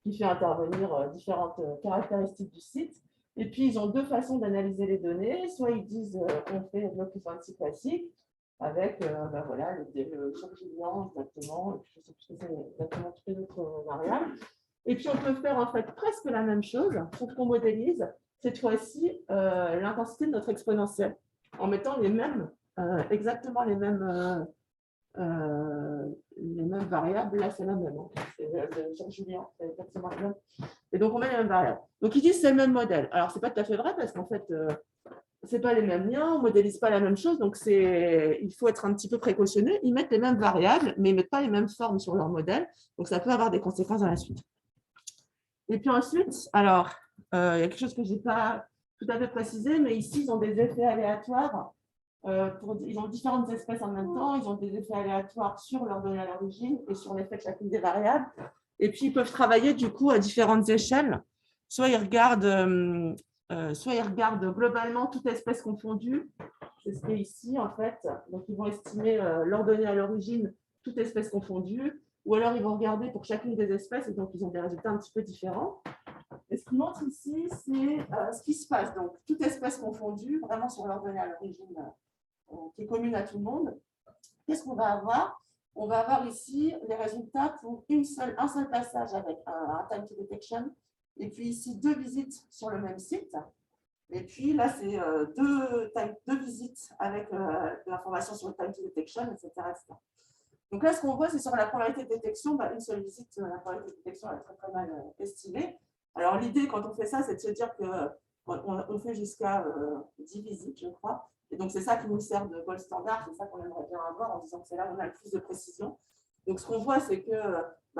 qui fait intervenir différentes caractéristiques du site. Et puis, ils ont deux façons d'analyser les données. Soit ils disent qu'on fait l'occupancy classique avec voilà, le survivant exactement, et puis je ne sais plus ce que c'est exactement toutes les autres variables. Et puis, on peut faire en fait presque la même chose, sauf qu'on modélise cette fois-ci l'intensité de notre exponentielle en mettant exactement les mêmes variables. Là, c'est la même. C'est Jean-Julien, c'est exactement la même. Et donc, on met les mêmes variables. Donc, ils disent que c'est le même modèle. Alors, ce n'est pas tout à fait vrai parce qu'en fait, ce n'est pas les mêmes liens, on ne modélise pas la même chose. Donc, il faut être un petit peu précautionneux. Ils mettent les mêmes variables, mais ils ne mettent pas les mêmes formes sur leur modèle. Donc, ça peut avoir des conséquences dans la suite. Et puis ensuite, alors, il y a quelque chose que je n'ai pas tout à fait précisé, mais ici, ils ont des effets aléatoires. Ils ont différentes espèces en même temps, ils ont des effets aléatoires sur leurs données à l'origine et sur l'effet de chacune des variables. Et puis, ils peuvent travailler du coup à différentes échelles. Soit ils regardent globalement toute espèce confondue, c'est ce qui est ici en fait. Donc, ils vont estimer leurs données à l'origine, toute espèce confondue, ou alors ils vont regarder pour chacune des espèces et donc ils ont des résultats un petit peu différents. Et ce qu'ils montrent ici, c'est ce qui se passe. Donc, toute espèce confondue, vraiment sur leurs données à l'origine, qui est commune à tout le monde. Qu'est-ce qu'on va avoir? On va avoir ici les résultats pour un seul passage avec un time to detection, et puis ici 2 visites sur le même site. Et puis là, c'est 2 visites avec de l'information sur le time to detection, etc., etc. Donc là, ce qu'on voit, c'est sur la probabilité de détection, une seule visite, la probabilité de détection est très, très mal estimée. Alors l'idée, quand on fait ça, c'est de se dire qu'on fait jusqu'à 10 visites, je crois. Et donc, c'est ça qui nous sert de gold standard, c'est ça qu'on aimerait bien avoir en disant que c'est là où on a le plus de précision. Donc, ce qu'on voit, c'est que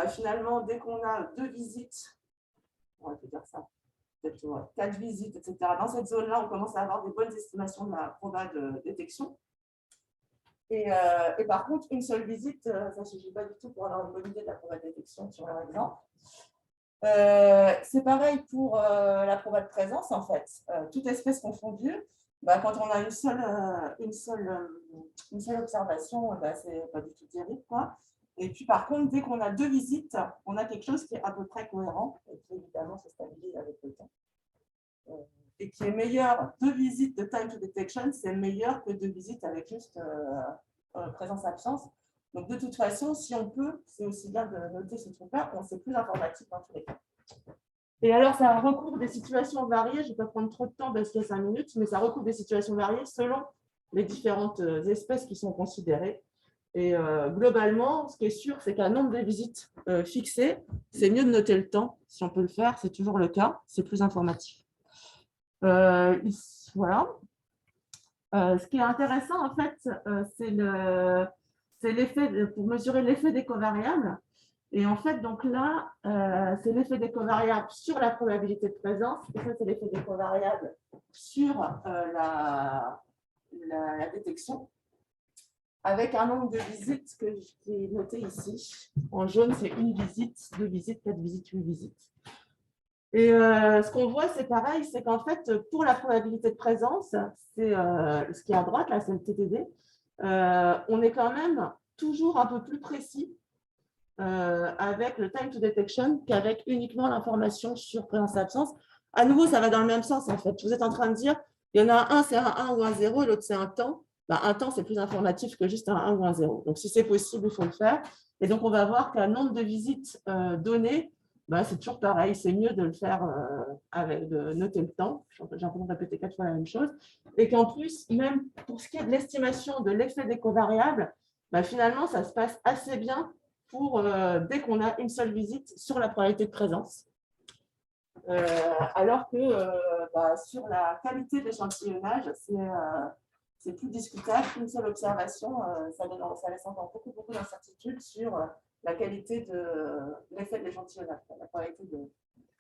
finalement, dès qu'on a 2 visites, on va dire ça, peut-être 4 visites, etc., dans cette zone-là, on commence à avoir des bonnes estimations de la probabilité de détection. Et par contre, une seule visite, ça ne suffit pas du tout pour avoir une bonne idée de la probabilité de détection sur leur exemple. C'est pareil pour la probabilité de présence, en fait. Toute espèce confondue, quand on a une seule observation, c'est pas du tout terrible, quoi. Et puis, par contre, dès qu'on a 2 visites, on a quelque chose qui est à peu près cohérent et qui, évidemment, se stabilise avec le temps. Et qui est meilleur, 2 visites de time to detection, c'est meilleur que 2 visites avec juste présence-absence. Donc, de toute façon, si on peut, c'est aussi bien de noter ce truc-là, c'est plus informatique dans tous les cas. Et alors, ça recouvre des situations variées. Je ne vais pas prendre trop de temps parce qu'il y a 5 minutes, mais ça recouvre des situations variées selon les différentes espèces qui sont considérées. Et globalement, ce qui est sûr, c'est qu'un nombre de visites fixé, c'est mieux de noter le temps. Si on peut le faire, c'est toujours le cas. C'est plus informatif. Voilà. Ce qui est intéressant, en fait, c'est l'effet, pour mesurer l'effet des covariables. Et en fait, donc là, c'est l'effet des covariables sur la probabilité de présence. Et ça, c'est l'effet des covariables sur la détection, avec un nombre de visites que j'ai noté ici. En jaune, c'est 1 visite, 2 visites, 4 visites, 8 visites. Et ce qu'on voit, c'est pareil, c'est qu'en fait, pour la probabilité de présence, c'est ce qui est à droite, là, c'est le TTD, on est quand même toujours un peu plus précis avec le time to detection qu'avec uniquement l'information sur présence-absence. À nouveau, ça va dans le même sens, en fait. Vous êtes en train de dire, il y en a un, c'est un 1 ou un 0, et l'autre, c'est un temps. Un temps, c'est plus informatif que juste un 1 ou un 0. Donc, si c'est possible, il faut le faire. Et donc, on va voir qu'un nombre de visites donné, c'est toujours pareil. C'est mieux de le faire de noter le temps. J'ai l'impression de répéter 4 fois la même chose. Et qu'en plus, même pour ce qui est de l'estimation de l'effet des covariables, finalement, ça se passe assez bien pour dès qu'on a une seule visite sur la probabilité de présence. Alors que sur la qualité d'échantillonnage, c'est plus discutable qu'une seule observation. Ça laisse encore beaucoup d'incertitudes sur la qualité de l'effet de l'échantillonnage,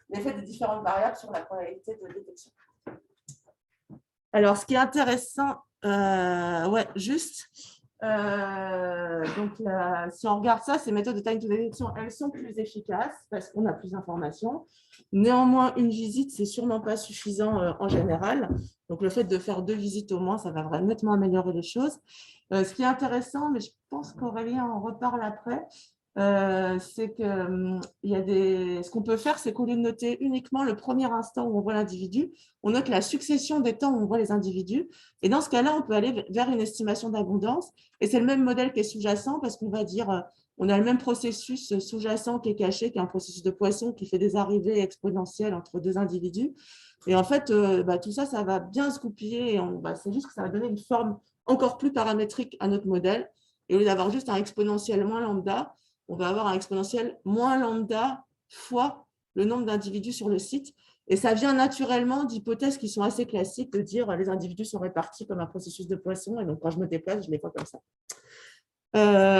l'effet des différentes variables sur la probabilité de détection. Alors, ce qui est intéressant, donc, si on regarde ça, ces méthodes de time to detection, elles sont plus efficaces parce qu'on a plus d'informations. Néanmoins, une visite, c'est sûrement pas suffisant en général. Donc, le fait de faire 2 visites au moins, ça va vraiment nettement améliorer les choses. Ce qui est intéressant, mais je pense qu'Aurélien en reparle après, c'est que ce qu'on peut faire, c'est qu'au lieu de noter uniquement le premier instant où on voit l'individu, on note la succession des temps où on voit les individus. Et dans ce cas-là, on peut aller vers une estimation d'abondance. Et c'est le même modèle qui est sous-jacent parce qu'on va dire, on a le même processus sous-jacent qui est caché, qui est un processus de Poisson qui fait des arrivées exponentielles entre 2 individus. Et en fait, tout ça, ça va bien se goupiller. C'est juste que ça va donner une forme encore plus paramétrique à notre modèle. Et au lieu d'avoir juste un exponentiel moins lambda, on va avoir un exponentiel moins lambda fois le nombre d'individus sur le site. Et ça vient naturellement d'hypothèses qui sont assez classiques de dire les individus sont répartis comme un processus de Poisson. Et donc, quand je me déplace, je les vois comme ça.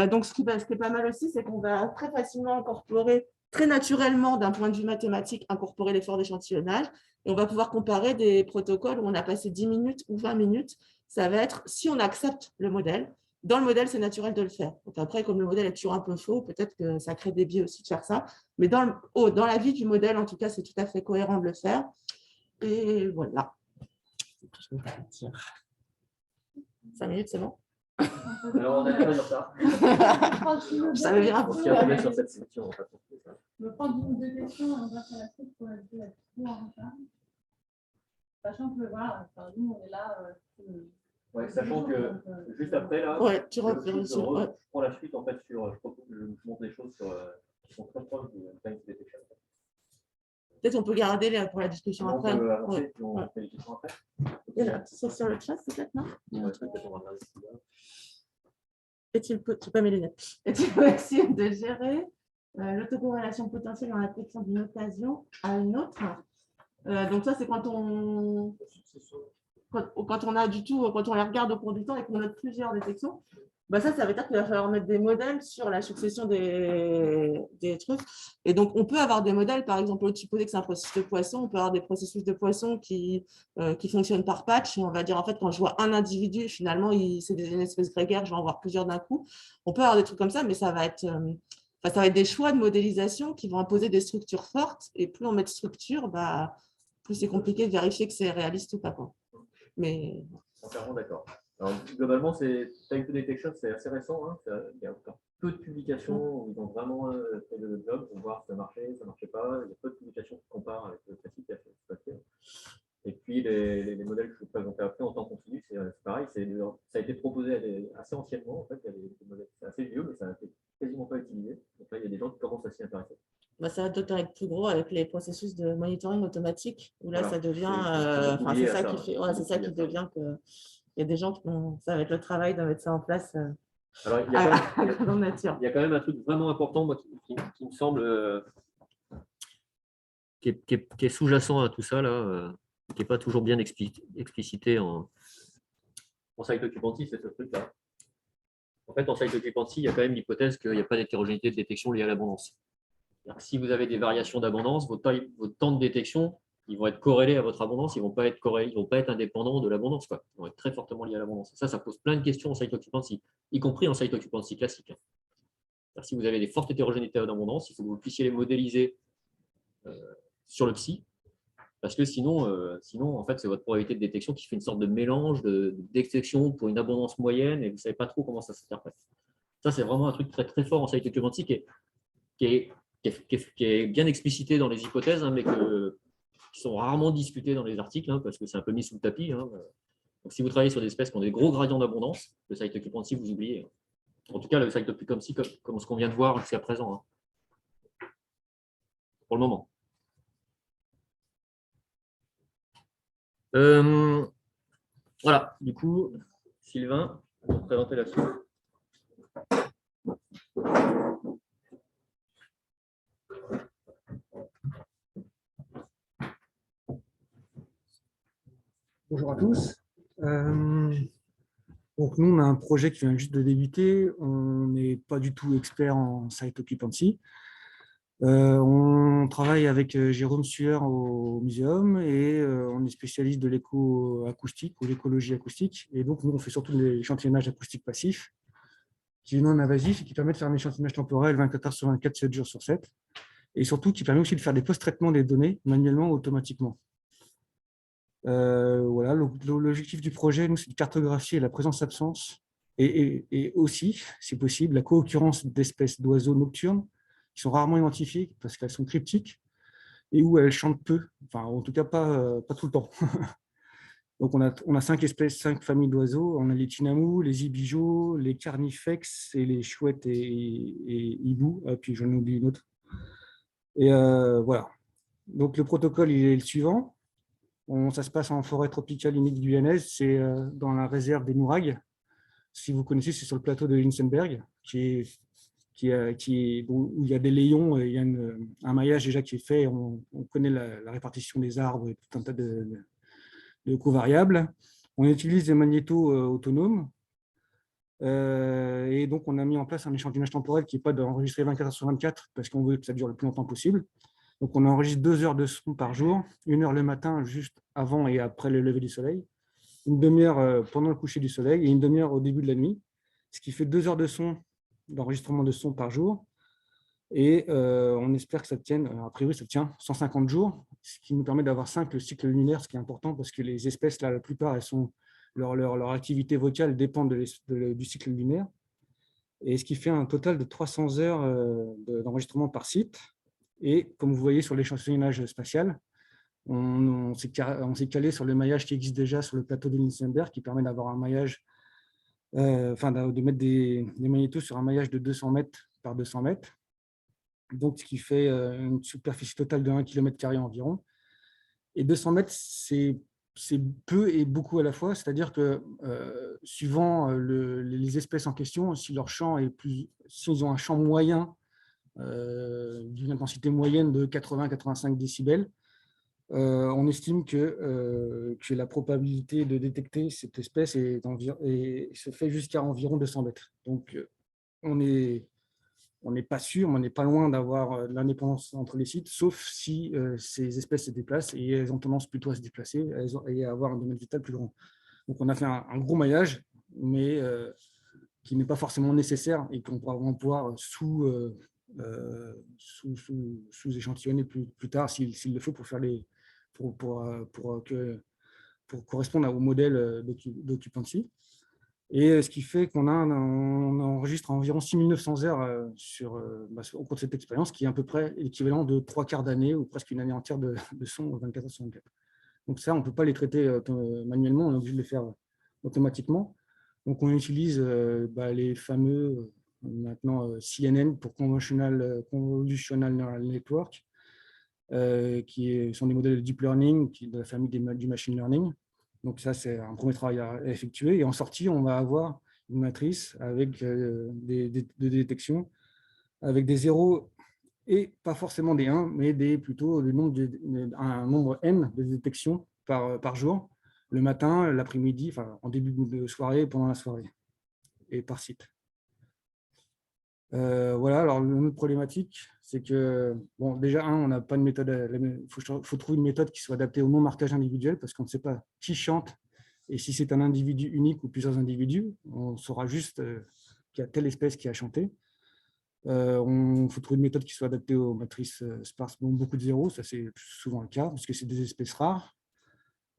Donc, ce qui est pas mal aussi, c'est qu'on va très facilement incorporer, très naturellement, d'un point de vue mathématique, incorporer l'effort d'échantillonnage. Et on va pouvoir comparer des protocoles où on a passé 10 minutes ou 20 minutes. Ça va être, si on accepte le modèle, dans le modèle, c'est naturel de le faire. Donc après, comme le modèle est toujours un peu faux, peut-être que ça crée des biais aussi de faire ça. Mais dans la vie du modèle, en tout cas, c'est tout à fait cohérent de le faire. Et voilà. 5 minutes, c'est bon? Alors, on a combien de retard? Je savais bien. On s'y attendait sur cette section. Je vais prendre une ou 2 questions on va faire la suite pour être plus en retard. Sachant que, voilà, nous, on est là. Ouais, sachant que juste après, là, tu je prends la suite en fait je montre des choses qui sont très proches du time to detection. Peut-être on peut garder pour la discussion On après. peut avancer, puis on fait les questions après. Il y a sur le chat, peut-être, non? Et tu peux pas mes lunettes. Et tu peux essayer de gérer l'autocorrélation potentielle dans la détection d'une occasion à une autre. Donc ça, c'est quand on les regarde au cours du temps et qu'on note plusieurs détections. Ça veut dire qu'il va falloir mettre des modèles sur la succession des trucs. Et donc, on peut avoir des modèles, par exemple, au supposé que c'est un processus de Poisson, on peut avoir des processus de Poisson qui fonctionnent par patch. Et on va dire, en fait, quand je vois un individu, finalement, c'est une espèce grégaire, je vais en voir plusieurs d'un coup. On peut avoir des trucs comme ça, mais ça va être des choix de modélisation qui vont imposer des structures fortes. Et plus on met de structures, plus c'est compliqué de vérifier que c'est réaliste ou pas. Mais... Entièrement d'accord. Alors, globalement, time to detection, c'est assez récent. Hein. Il y a encore peu de publications où ils ont vraiment fait le job pour voir si ça marchait, ça ne marchait pas. Il y a peu de publications qui comparent avec le classique. Et puis, les modèles que je vous présentais après en temps continu, c'est pareil. Ça a été proposé assez anciennement. En fait, c'est assez vieux, mais ça n'a été quasiment pas utilisé. Donc là, il y a des gens qui commencent à s'y intéresser. Ça va d'autant être plus gros avec les processus de monitoring automatique, où là, voilà, ça devient. C'est ça qui fait. Ouais, c'est ça qui devient que. Il y a des gens qui vont. Ça va être le travail de mettre ça en place. Alors, il y a quand même un truc vraiment important, moi, qui me semble qui est sous-jacent à tout ça, là, qui n'est pas toujours bien explicité en site occupancy, c'est ce truc-là. En fait, en site occupancy, il y a quand même l'hypothèse qu'il n'y a pas d'hétérogénéité de détection liée à l'abondance. Si vous avez des variations d'abondance, vos temps de détection, ils vont être corrélés à votre abondance, ils ne vont pas être indépendants de l'abondance. Ils vont être très fortement liés à l'abondance. Ça pose plein de questions en site occupancy, y compris en site occupancy classique. Si vous avez des fortes hétérogénéités d'abondance, il faut que vous puissiez les modéliser sur le PSI, parce que sinon en fait, c'est votre probabilité de détection qui fait une sorte de mélange de détection pour une abondance moyenne et vous ne savez pas trop comment ça s'interprète. Ça, c'est vraiment un truc très, très fort en site occupancy qui est bien explicité dans les hypothèses, hein, mais qui sont rarement discutés dans les articles, hein, parce que c'est un peu mis sous le tapis. Hein. Donc, si vous travaillez sur des espèces qui ont des gros gradients d'abondance, le site occupancy, vous oubliez. En tout cas, le site occupancy, comme ce qu'on vient de voir jusqu'à présent, hein, pour le moment. Voilà, du coup, Sylvain, pour présenter la suite. Bonjour à tous. Donc nous, on a un projet qui vient juste de débuter. On n'est pas du tout expert en site occupancy. On travaille avec Jérôme Sueur au muséum et on est spécialiste de l'éco-acoustique ou l'écologie acoustique. Et donc, nous, on fait surtout de l'échantillonnage acoustique passif, qui est non invasif et qui permet de faire un échantillonnage temporel 24 heures sur 24, 7 jours sur 7. Et surtout, qui permet aussi de faire des post-traitements des données manuellement, automatiquement. Voilà, l'objectif du projet, nous, c'est de cartographier la présence-absence et aussi, si possible, la co-occurrence d'espèces d'oiseaux nocturnes qui sont rarement identifiées parce qu'elles sont cryptiques et où elles chantent peu, enfin, en tout cas pas tout le temps. Donc, on a 5 espèces, 5 familles d'oiseaux. On a les tinamous, les ibijoux, les carnifex et les chouettes et hiboux. Puis j'en oublie une autre. Et voilà. Donc, le protocole, il est le suivant. Ça se passe en forêt tropicale humide guyanaise, c'est dans la réserve des Mouragues. Si vous connaissez, c'est sur le plateau de Linsenberg, où il y a des layons, il y a un maillage déjà qui est fait, on connaît la répartition des arbres et tout un tas de covariables. On utilise des magnétos autonomes, et donc on a mis en place un échantillonnage temporel qui n'est pas d'enregistrer 24 heures sur 24, parce qu'on veut que ça dure le plus longtemps possible. Donc, on enregistre 2 heures de son par jour, 1 heure le matin, juste avant et après le lever du soleil, une demi-heure pendant le coucher du soleil et une demi-heure au début de la nuit, ce qui fait 2 heures d'enregistrement de son par jour. Et on espère que ça tienne, a priori, ça tient 150 jours, ce qui nous permet d'avoir 5 le cycle lunaire, ce qui est important parce que les espèces, là, la plupart, leur activité vocale dépend du cycle lunaire. Et ce qui fait un total de 300 heures d'enregistrement par site. Et comme vous voyez sur l'échantillonnage spatial, on s'est calé sur le maillage qui existe déjà sur le plateau de Linsenberg, qui permet d'avoir un maillage, de mettre des magnétos sur un maillage de 200 mètres par 200 mètres. Donc, ce qui fait une superficie totale de 1 km² environ. Et 200 mètres, c'est peu et beaucoup à la fois, c'est-à-dire que suivant les espèces en question, si leur champ est s'ils ont un champ moyen, d'une intensité moyenne de 80-85 décibels, on estime que la probabilité de détecter cette espèce se fait jusqu'à environ 200 mètres. Donc, on n'est pas sûr, mais on n'est pas loin d'avoir de l'indépendance entre les sites, sauf si ces espèces se déplacent et elles ont tendance plutôt à se déplacer et à avoir un domaine vital plus grand. Donc, on a fait un gros maillage, mais qui n'est pas forcément nécessaire et qu'on pourra pouvoir sous-échantillonner plus tard s'il le faut pour correspondre au modèle d'occupancy. Et ce qui fait qu'on enregistre environ 6900 heures au cours de cette expérience, qui est à peu près l'équivalent de 3/4 d'année ou presque une année entière de son 24 heures sur 24. Donc ça, on ne peut pas les traiter manuellement, on est obligé de les faire automatiquement. Donc, on utilise les fameux maintenant CNN pour Convolutional Neural Network, qui sont des modèles de deep learning de la famille du machine learning. Donc, ça, c'est un premier travail à effectuer. Et en sortie, on va avoir une matrice avec de détection, avec des zéros et pas forcément des 1, mais plutôt un nombre n de détections par jour, le matin, l'après-midi, enfin en début de soirée et pendant la soirée, et par site. Voilà, alors notre problématique, c'est que, bon, déjà, on n'a pas de méthode, il faut trouver une méthode qui soit adaptée au non-marquage individuel, parce qu'on ne sait pas qui chante, et si c'est un individu unique ou plusieurs individus, on saura juste qu'il y a telle espèce qui a chanté. Il faut trouver une méthode qui soit adaptée aux matrices sparses, donc beaucoup de zéros, ça c'est souvent le cas, parce que c'est des espèces rares.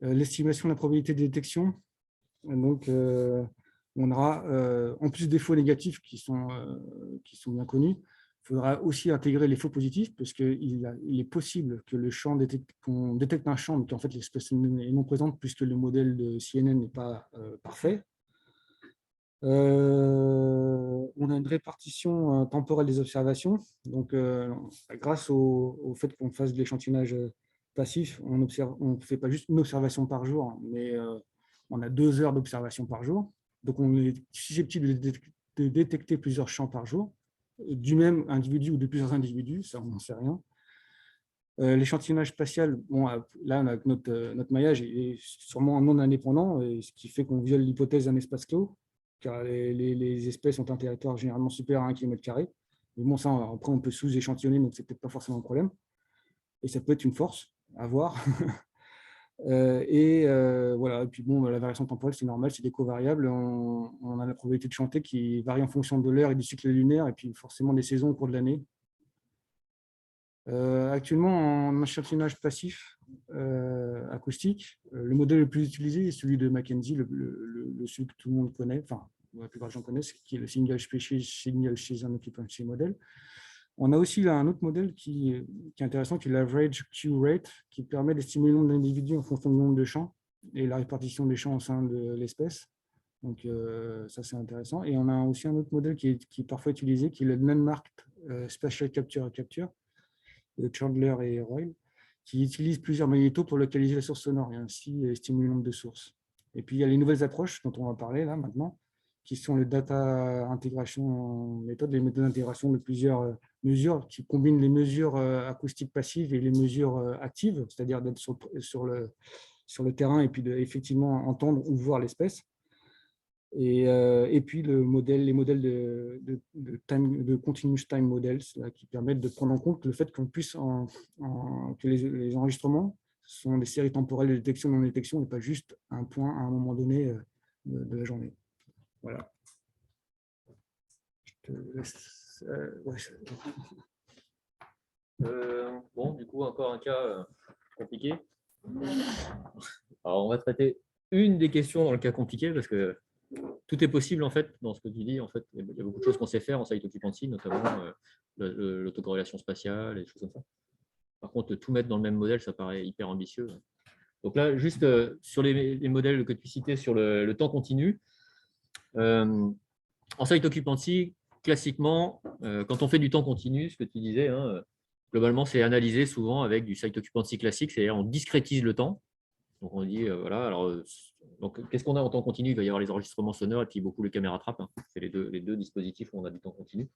L'estimation de la probabilité de détection, donc on aura, en plus des faux négatifs qui sont bien connus, il faudra aussi intégrer les faux positifs, parce qu'il est possible que qu'on détecte un champ, mais qu'en fait l'espèce est non présente, puisque le modèle de CNN n'est pas parfait. On a une répartition temporelle des observations. Donc, grâce au fait qu'on fasse de l'échantillonnage passif, on ne fait pas juste une observation par jour, mais on a 2 heures d'observation par jour. Donc, on est susceptible de détecter plusieurs champs par jour, du même individu ou de plusieurs individus, ça on n'en sait rien. L'échantillonnage spatial, bon, là, avec notre maillage est sûrement non indépendant, et ce qui fait qu'on viole l'hypothèse d'un espace clos, car les espèces ont un territoire généralement supérieur à 1 km². Mais bon, ça, après, on peut sous-échantillonner, donc c'est peut-être pas forcément un problème. Et ça peut être une force à voir. Voilà. Et puis bon, la variation temporelle, c'est normal, c'est des covariables. On a la probabilité de chanter qui varie en fonction de l'heure et du cycle lunaire, et puis forcément des saisons au cours de l'année. Actuellement, en échantillonnage passif acoustique, le modèle le plus utilisé est celui de Mackenzie, celui que tout le monde connaît, enfin, la plupart des gens connaissent, qui est le Single Species Signal Season Occupancy Model. On a aussi là un autre modèle qui est intéressant, qui est l'Average Q-Rate, qui permet d'estimer le nombre d'individus en fonction du nombre de champs et la répartition des champs au sein de l'espèce. Donc, ça, c'est intéressant. Et on a aussi un autre modèle qui est parfois utilisé, qui est le Non-Marked Spatial Capture de Chandler et Royle, qui utilise plusieurs magnétos pour localiser la source sonore et ainsi estimer le nombre de sources. Et puis, il y a les nouvelles approches dont on va parler là maintenant, qui sont les data intégration méthodes, les méthodes d'intégration de plusieurs mesures qui combinent les mesures acoustiques passives et les mesures actives, c'est-à-dire d'être sur le terrain et puis effectivement entendre ou voir l'espèce. Et puis les modèles de continuous time models là, qui permettent de prendre en compte le fait qu'on puisse que les enregistrements sont des séries temporelles de détection non détection et pas juste un point à un moment donné de la journée. Voilà. Je te laisse, Bon, du coup, encore un cas compliqué. Alors, on va traiter une des questions dans le cas compliqué parce que tout est possible en fait dans ce que tu dis. En fait, il y a beaucoup de choses qu'on sait faire en site occupancy, notamment l'autocorrélation spatiale et des choses comme ça. Par contre, tout mettre dans le même modèle, ça paraît hyper ambitieux. Donc là, juste sur les modèles que tu citais sur le temps continu, en site occupancy, classiquement, quand on fait du temps continu, ce que tu disais, hein, globalement, c'est analysé souvent avec du site occupancy classique, c'est-à-dire on discrétise le temps. Donc on dit, voilà, alors, donc qu'est-ce qu'on a en temps continu? Il va y avoir les enregistrements sonores et puis beaucoup les caméras trappes. Hein. C'est les deux dispositifs où on a du temps continu.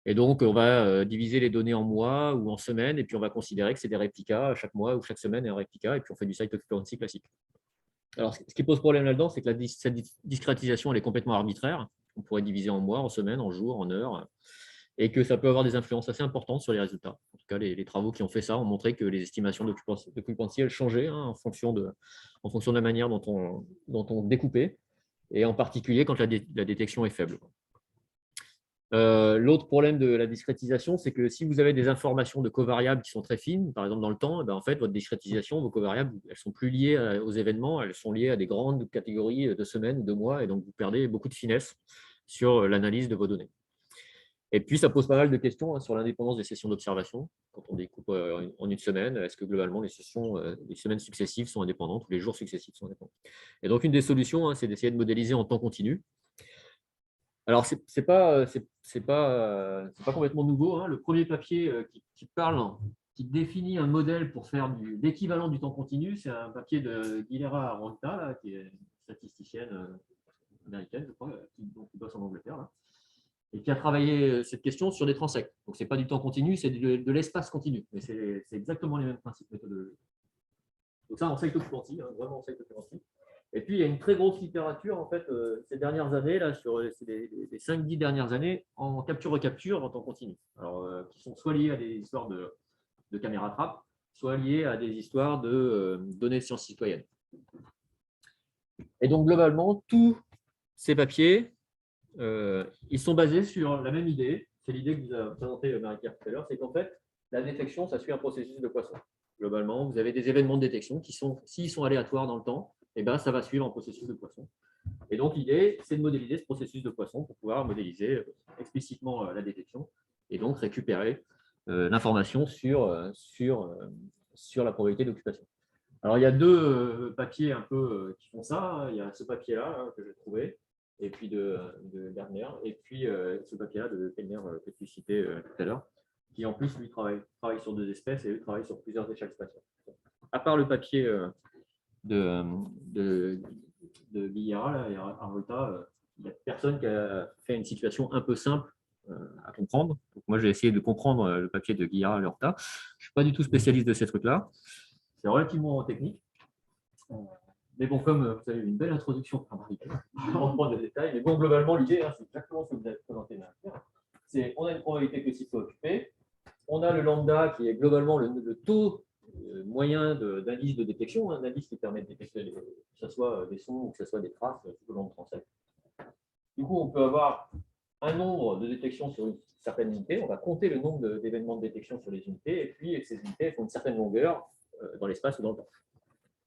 Et donc, on va diviser les données en mois ou en semaines, et puis on va considérer que c'est des réplicas chaque mois ou chaque semaine est un réplica, et puis on fait du site occupancy classique. Alors, ce qui pose problème là-dedans, c'est que cette discrétisation, elle est complètement arbitraire. On pourrait diviser en mois, en semaines, en jours, en heures, et que ça peut avoir des influences assez importantes sur les résultats. En tout cas, les travaux qui ont fait ça ont montré que les estimations d'occupancy, elles changeaient hein, en fonction de la manière dont on découpait, et en particulier quand la détection est faible. L'autre problème de la discrétisation, c'est que si vous avez des informations de covariables qui sont très fines, par exemple dans le temps, en fait, votre discrétisation, vos covariables, elles ne sont plus liées aux événements, elles sont liées à des grandes catégories de semaines ou de mois, et donc vous perdez beaucoup de finesse sur l'analyse de vos données. Et puis, ça pose pas mal de questions hein, sur l'indépendance des sessions d'observation. Quand on découpe en une semaine, est-ce que globalement, les semaines successives sont indépendantes ou les jours successifs sont indépendants? Et donc, une des solutions, hein, c'est d'essayer de modéliser en temps continu. Alors, ce n'est pas complètement nouveau. Hein. Le premier papier qui définit un modèle pour faire l'équivalent du temps continu, c'est un papier de Guilherme Aranta, qui est une statisticienne américaine, je crois, qui bosse en Angleterre, là, et qui a travaillé cette question sur des transects. Donc, ce n'est pas du temps continu, c'est de l'espace continu. Mais c'est exactement les mêmes principes méthodologiques. Donc ça, en site occupancy, hein, vraiment en site occupancy. Et puis, il y a une très grosse littérature, en fait, ces dernières années, là, sur les 5-10 dernières années, en capture-recapture en temps continu. Alors, qui sont soit liées à des histoires de caméra trappe, soit liées à des histoires de données de sciences citoyennes. Et donc, globalement, tous ces papiers, ils sont basés sur la même idée. C'est l'idée que vous a présentée Marie-Pierre tout à l'heure, c'est qu'en fait, la détection, ça suit un processus de poisson. Globalement, vous avez des événements de détection qui sont, s'ils sont aléatoires dans le temps, eh ben, ça va suivre un processus de poisson. Et donc, l'idée, c'est de modéliser ce processus de poisson pour pouvoir modéliser explicitement la détection et donc récupérer l'information sur la probabilité d'occupation. Alors, il y a deux papiers un peu qui font ça. Il y a ce papier-là hein, que j'ai trouvé, et puis de Gardner, et puis ce papier-là de Kellner que tu citais tout à l'heure, qui en plus, lui, travaille sur 2 espèces et lui travaille sur plusieurs échelles spatiales. À part le papier de Guilherme et Arvolta, il n'y a personne qui a fait une situation un peu simple à comprendre. Donc, moi, j'ai essayé de comprendre le papier de Guillard et Horta. Je ne suis pas du tout spécialiste de ces trucs-là. C'est relativement technique. Mais bon, comme vous avez eu une belle introduction par Marie-Pierre, on reprend les détails. Mais bon, globalement, l'idée, c'est exactement ce que vous avez présenté, Marie-Pierre. C'est on a une probabilité que le site soit occupé. On a le lambda qui est globalement le taux moyen d'indice de détection, un indice qui permet de détecter que ce soit des sons ou que ce soit des traces tout au long de transect. Du coup, on peut avoir un nombre de détections sur une certaine unité. On va compter le nombre d'événements de détection sur les unités, et puis ces unités font une certaine longueur dans l'espace ou dans le temps.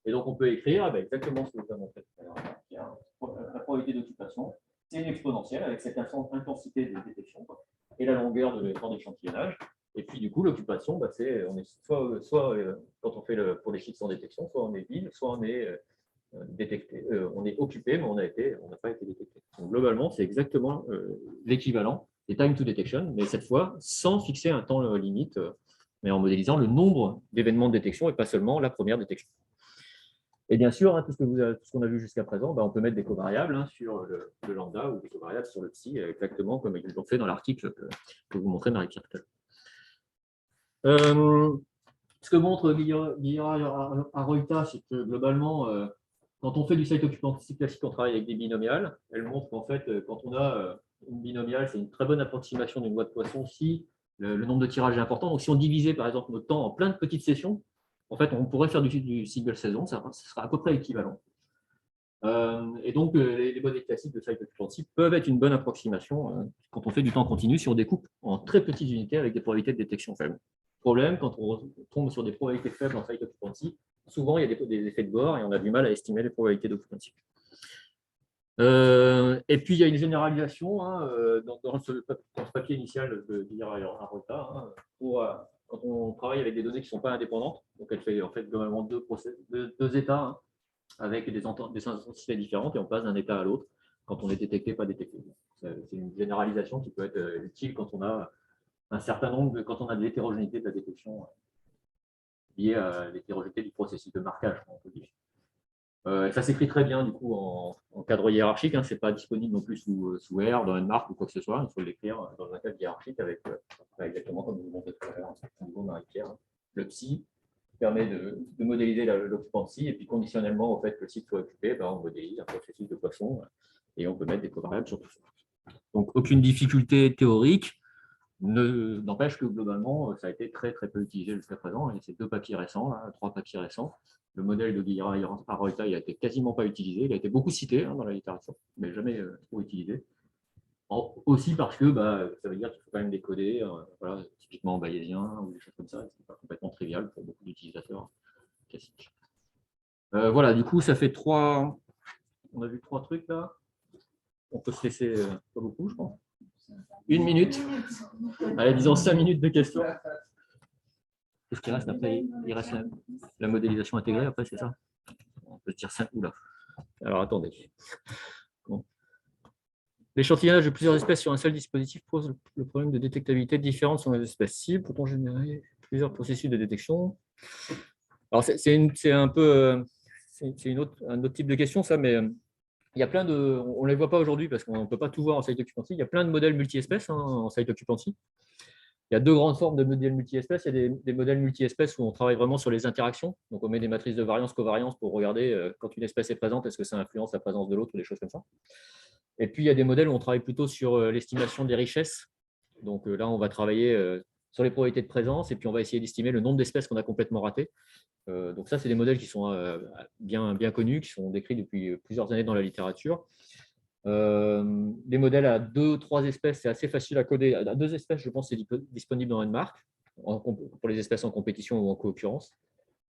Et donc, on peut écrire exactement ce que vous avez montré tout à l'heure. La probabilité d'occupation, c'est une exponentielle avec cette intensité de détection et la longueur de temps d'échantillonnage. Et puis, du coup, l'occupation, on est soit quand on fait pour les sites sans détection, soit on est vide, soit on est détecté. On est occupé, mais on n'a pas été détecté. Donc, globalement, c'est exactement l'équivalent des time to detection, mais cette fois, sans fixer un temps limite, mais en modélisant le nombre d'événements de détection et pas seulement la première détection. Et bien sûr, tout ce qu'on a vu jusqu'à présent, on peut mettre des covariables sur le lambda ou des covariables sur le psi, exactement comme ils l'ont fait dans l'article que vous montrez, Marie-Pierre. Ce que montre Guillard Arroita, c'est que globalement, quand on fait du site occupancy classique, on travaille avec des binomiales. Elle montre qu'en fait, quand on a une binomiale, c'est une très bonne approximation d'une loi de Poisson si le nombre de tirages est important. Donc, si on divisait par exemple notre temps en plein de petites sessions, en fait, on pourrait faire du single saison, ça sera à peu près équivalent. Et donc, les modèles classiques de site occupancy peuvent être une bonne approximation quand on fait du temps continu si on découpe en très petites unités avec des probabilités de détection faibles. Problème, quand on tombe sur des probabilités faibles en site occupancy, souvent il y a des effets de bord et on a du mal à estimer les probabilités d'occupancy. Et puis il y a une généralisation dans ce papier initial de Guillard Arroita quand on travaille avec des données qui ne sont pas indépendantes. Donc elle fait en fait globalement deux états avec des intensités différentes et on passe d'un état à l'autre quand on est détecté, pas détecté. C'est une généralisation qui peut être utile quand on a un certain nombre quand on a de l'hétérogénéité de la détection liée à l'hétérogénéité du processus de marquage, on peut dire. Ça s'écrit très bien du coup en cadre hiérarchique, ce n'est pas disponible non plus sous R, dans une marque ou quoi que ce soit, il faut l'écrire dans un cadre hiérarchique avec exactement comme vous montrez tout à l'heure, au niveau Marie-Pierre. Le psi permet de modéliser l'occupancy et puis conditionnellement au fait que le site soit occupé, on modélise un processus de Poisson et on peut mettre des covariables sur tout ça. Donc aucune difficulté théorique, n'empêche que globalement, ça a été très très peu utilisé jusqu'à présent. Et ces trois papiers récents. Le modèle de Guillard Arroita, il a été quasiment pas utilisé. Il a été beaucoup cité dans la littérature, mais jamais trop utilisé. Aussi parce que ça veut dire qu'il faut quand même décoder, typiquement en bayésien ou des choses comme ça. Ce n'est pas complètement trivial pour beaucoup d'utilisateurs classiques. Voilà, du coup, ça fait trois. On a vu trois trucs là. On peut se laisser pas beaucoup, je pense. 1 minute. Allez, disons 5 minutes de questions. Qu'est-ce qui reste après? Il reste la modélisation intégrée après, c'est ça? On peut se dire 5. Oula. Alors attendez. Bon. L'échantillonnage de plusieurs espèces sur un seul dispositif pose le problème de détectabilité différente sur les espèces cibles. Peut-on générer plusieurs processus de détection? Alors c'est un peu un autre type de question, ça, mais il y a plein de, on ne les voit pas aujourd'hui parce qu'on ne peut pas tout voir en site occupancy. Il y a plein de modèles multi-espèces en site occupancy. Il y a deux grandes formes de modèles multi-espèces. Il y a des modèles multi-espèces où on travaille vraiment sur les interactions. Donc, on met des matrices de variance, covariance pour regarder quand une espèce est présente, est-ce que ça influence la présence de l'autre ou des choses comme ça. Et puis, il y a des modèles où on travaille plutôt sur l'estimation des richesses. Donc là, on va travailler sur les probabilités de présence et puis on va essayer d'estimer le nombre d'espèces qu'on a complètement ratées. Donc ça, c'est des modèles qui sont bien connus, qui sont décrits depuis plusieurs années dans la littérature. Des modèles à 2-3 espèces, c'est assez facile à coder. À 2 espèces, je pense, c'est disponible dans NMARC, pour les espèces en compétition ou en co-occurrence.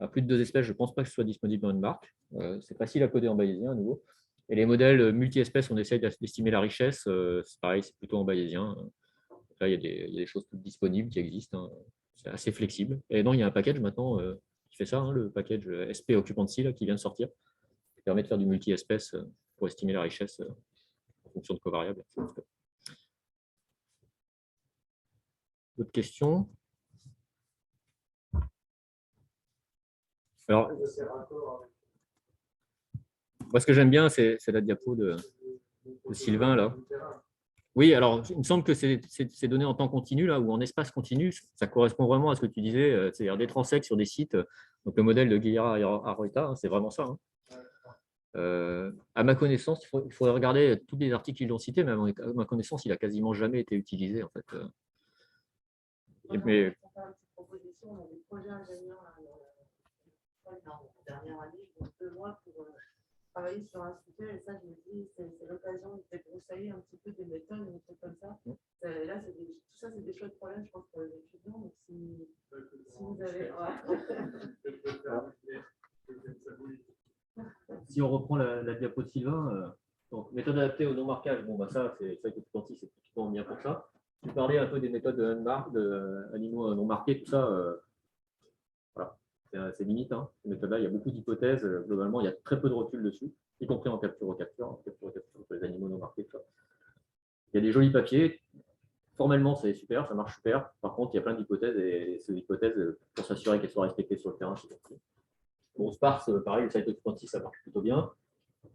À plus de 2 espèces, je ne pense pas que ce soit disponible dans NMARC. C'est facile à coder en bayésien à nouveau. Et les modèles multi-espèces, on essaye d'estimer la richesse. C'est pareil, c'est plutôt en bayésien. Là, il y a des choses toutes disponibles qui existent. C'est assez flexible. Et non, il y a un package maintenant qui fait ça, le package SP Occupancy là, qui vient de sortir, qui permet de faire du multi-espèce pour estimer la richesse en fonction de covariables. D'autres questions? Alors, moi, ce que j'aime bien, c'est la diapo de Sylvain, là. Oui, alors il me semble que c'est donné en temps continu là, ou en espace continu. Ça correspond vraiment à ce que tu disais, c'est-à-dire des transects sur des sites. Donc le modèle de Guillara Arroita, hein, c'est vraiment ça. Hein. À ma connaissance, il faudrait regarder tous les articles qu'ils ont cités, mais à ma connaissance, il n'a quasiment jamais été utilisé en fait. Mais Pour faire une petite proposition, on a des projets ingénieurs dans la dernière année, ils ont 2 mois pour travailler sur un sujet, et ça, je me dis, c'est l'occasion de débroussailler un petit peu des méthodes, des trucs comme ça. Là, tout ça, c'est des chouettes problèmes, je pense, pour les étudiants. Donc, si vous avez. si on reprend la diapo de Sylvain, donc méthode adaptée au non-marquage, bon, bah, ça, c'est typiquement bien pour ça. Tu parlais un peu des méthodes de unmark, d'animaux non marqués, tout ça. Voilà. C'est limite, hein, ces méthodes-là. Il y a beaucoup d'hypothèses. Globalement, il y a très peu de recul dessus, y compris en capture-recapture, pour les animaux non marqués. Tout ça. Il y a des jolis papiers. Formellement, c'est super, ça marche super. Par contre, il y a plein d'hypothèses et ces hypothèses, pour s'assurer qu'elles soient respectées sur le terrain, c'est compliqué. Bon, Sparse, pareil, le site occupancy, ça marche plutôt bien.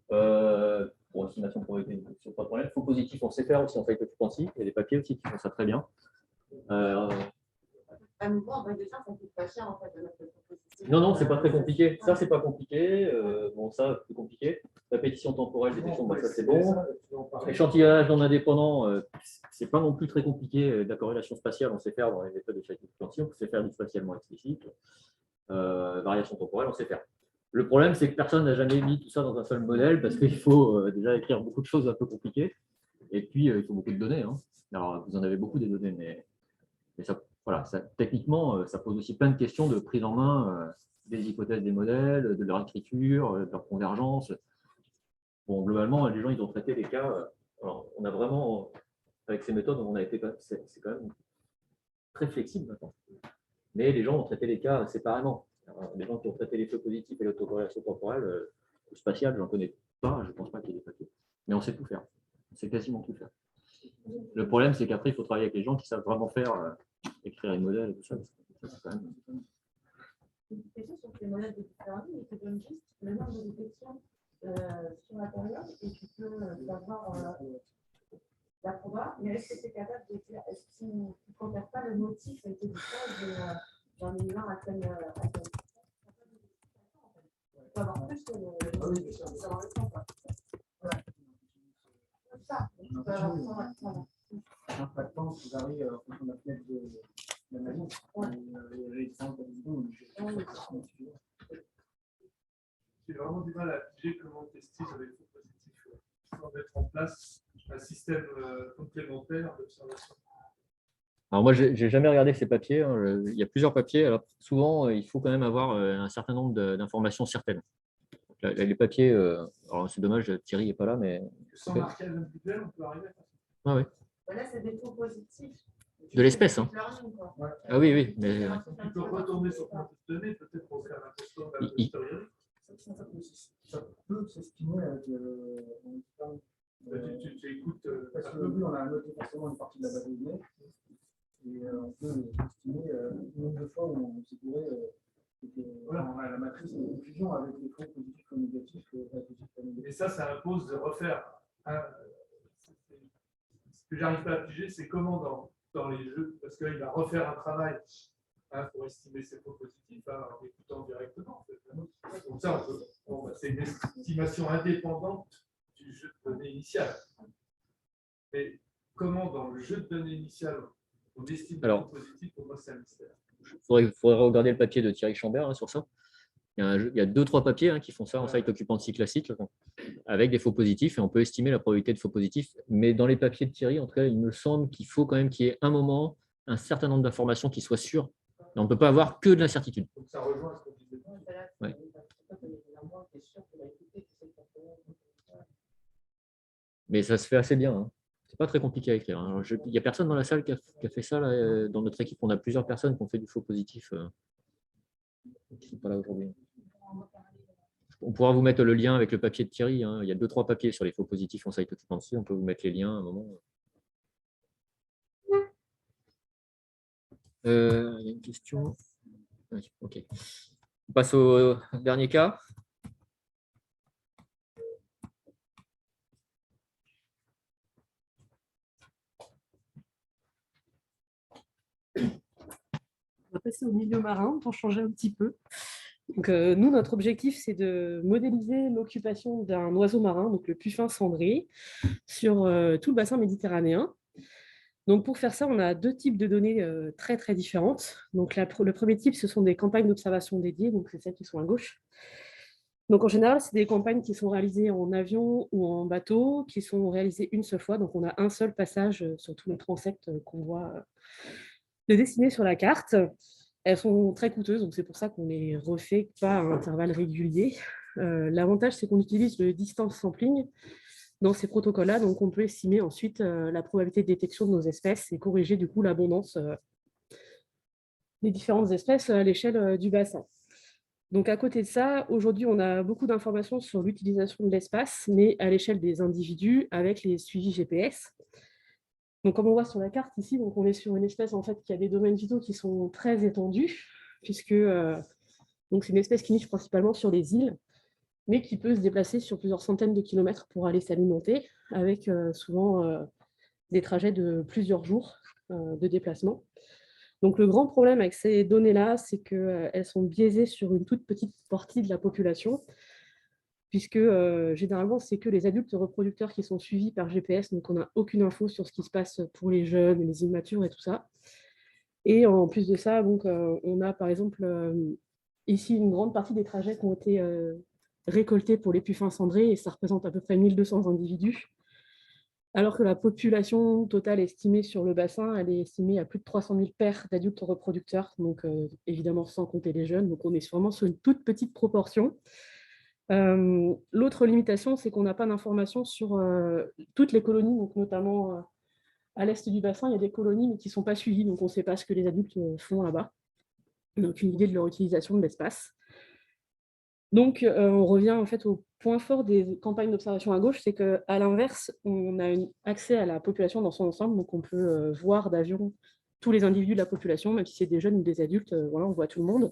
Pour estimation de probabilité, pas de problème. Faux positif, on sait faire aussi en site occupancy. Il y a des papiers aussi qui font ça très bien. À nouveau, en vrai, déjà, ça coûte pas cher en fait de mettre le propositif. Non, c'est pas très compliqué. Ça, c'est pas compliqué. Bon, ça, plus compliqué. La pétition temporelle, détection, ça, c'est bon. Échantillonnage non indépendant, c'est pas non plus très compliqué. De la corrélation spatiale, on sait faire dans les méthodes de site occupancy. On sait faire du spatialement explicite. Variation temporelle, on sait faire. Le problème, c'est que personne n'a jamais mis tout ça dans un seul modèle parce qu'il faut déjà écrire beaucoup de choses un peu compliquées. Et puis, il faut beaucoup de données. Hein. Alors, vous en avez beaucoup des données, mais ça, voilà, techniquement, ça pose aussi plein de questions de prise en main des hypothèses des modèles, de leur écriture, de leur convergence. Bon, globalement, les gens, ils ont traité les cas. Alors, on a vraiment, avec ces méthodes, c'est quand même très flexible maintenant. Mais les gens ont traité les cas séparément. Alors, les gens qui ont traité les feux positifs et l'autocorrélation temporelle, ou spatiale, je n'en connais pas, je ne pense pas qu'il y ait des papiers. Mais on sait tout faire. On sait quasiment tout faire. Le problème, c'est qu'après, il faut travailler avec les gens qui savent vraiment faire, écrire les modèles et tout ça. Une question sur ces modèles de différents lignes, ils te donnent juste le nombre de détections sur la période et tu peux savoir la proba, mais est-ce que tu es capable de dire, est-ce que tu ne comptes pas le motif et que du coup, j'en ai eu un à tel. Tu peux avoir plus que le savoir le temps, quoi. Voilà. C'est ça. Tu peux avoir ça. Impactant qui varie en fonction de la fenêtre de l'analyse. J'ai vraiment du mal à piger comment tester avec le positif sans mettre en place un système complémentaire d'observation. Alors moi, je n'ai jamais regardé ces papiers. Hein. Il y a plusieurs papiers. Alors, souvent, il faut quand même avoir un certain nombre d'informations certaines. Les papiers, alors c'est dommage, Thierry n'est pas là, mais. Sans marquage individuel, on peut arriver à faire ça. Ah oui. Là, c'est des faux positifs. De l'espèce. Hein. Ouais. Ah oui. Mais... Tu peux retourner sur ton données, peut-être pour faire un post-op à posteriori. Ça peut s'estimer avec tu écoutes. Parce que oui, on a noté forcément une partie de la base de données. Et on peut estimer le nombre de fois où on s'est trouvé. Voilà, on a la matrice de confusion avec les faux positifs ou négatifs. Et ça impose de refaire. Ce que j'arrive pas à piger, c'est comment dans les jeux, parce qu'il va refaire un travail pour estimer ses faux positifs en écoutant directement. En fait. Donc ça, c'est une estimation indépendante du jeu de données initial. Mais comment dans le jeu de données initial on estime les faux positifs, pour moi c'est un mystère. Il faudrait regarder le papier de Thierry Chambert hein, sur ça. Il y a 2-3 papiers qui font ça en site occupancy classique, avec des faux positifs, et on peut estimer la probabilité de faux positifs. Mais dans les papiers de Thierry, en tout cas, il me semble qu'il faut quand même qu'il y ait un moment, un certain nombre d'informations qui soient sûres. Et on ne peut pas avoir que de l'incertitude. Donc ça rejoint ce qu'on disait. Ouais. Mais ça se fait assez bien. Hein. C'est pas très compliqué à écrire. Hein. Il n'y a personne dans la salle qui a fait ça. Là, dans notre équipe, on a plusieurs personnes qui ont fait du faux positif. Qui ne sont pas là aujourd'hui. On pourra vous mettre le lien avec le papier de Thierry. Hein. Il y a 2-3 papiers sur les faux positifs en site occupancy. On peut vous mettre les liens à un moment. Il y a une question. Ok. On passe au dernier cas. passer au milieu marin pour changer un petit peu. Donc, nous, notre objectif, c'est de modéliser l'occupation d'un oiseau marin, donc le puffin cendré, sur tout le bassin méditerranéen. Donc, pour faire ça, on a deux types de données très, très différentes. Donc, le premier type, ce sont des campagnes d'observation dédiées, donc c'est celles qui sont à gauche. Donc, en général, c'est des campagnes qui sont réalisées en avion ou en bateau, qui sont réalisées une seule fois. Donc, on a un seul passage sur tous les transects qu'on voit de dessiner sur la carte. Elles sont très coûteuses, donc c'est pour ça qu'on les refait pas à intervalles réguliers. L'avantage, c'est qu'on utilise le distance sampling dans ces protocoles-là, donc on peut estimer ensuite la probabilité de détection de nos espèces et corriger du coup l'abondance des différentes espèces à l'échelle du bassin. Donc à côté de ça, aujourd'hui, on a beaucoup d'informations sur l'utilisation de l'espace, mais à l'échelle des individus avec les suivis GPS. Donc, comme on voit sur la carte ici, donc on est sur une espèce en fait, qui a des domaines vitaux qui sont très étendus, puisque c'est une espèce qui niche principalement sur les îles, mais qui peut se déplacer sur plusieurs centaines de kilomètres pour aller s'alimenter, avec souvent des trajets de plusieurs jours de déplacement. Donc, le grand problème avec ces données-là, c'est qu'elles sont biaisées sur une toute petite partie de la population, puisque généralement, c'est que les adultes reproducteurs qui sont suivis par GPS, donc on n'a aucune info sur ce qui se passe pour les jeunes, les immatures et tout ça. Et en plus de ça, donc, on a par exemple ici une grande partie des trajets qui ont été récoltés pour les puffins cendrés, et ça représente à peu près 1200 individus, alors que la population totale estimée sur le bassin, elle est estimée à plus de 300 000 paires d'adultes reproducteurs, donc évidemment sans compter les jeunes, donc on est vraiment sur une toute petite proportion. L'autre limitation, c'est qu'on n'a pas d'informations sur toutes les colonies, donc notamment à l'est du bassin, il y a des colonies mais qui ne sont pas suivies, donc on ne sait pas ce que les adultes font là-bas. On n'a aucune idée de leur utilisation de l'espace. Donc on revient en fait au point fort des campagnes d'observation à gauche, c'est qu'à l'inverse, on a accès à la population dans son ensemble, donc on peut voir d'avion tous les individus de la population, même si c'est des jeunes ou des adultes, voilà, on voit tout le monde.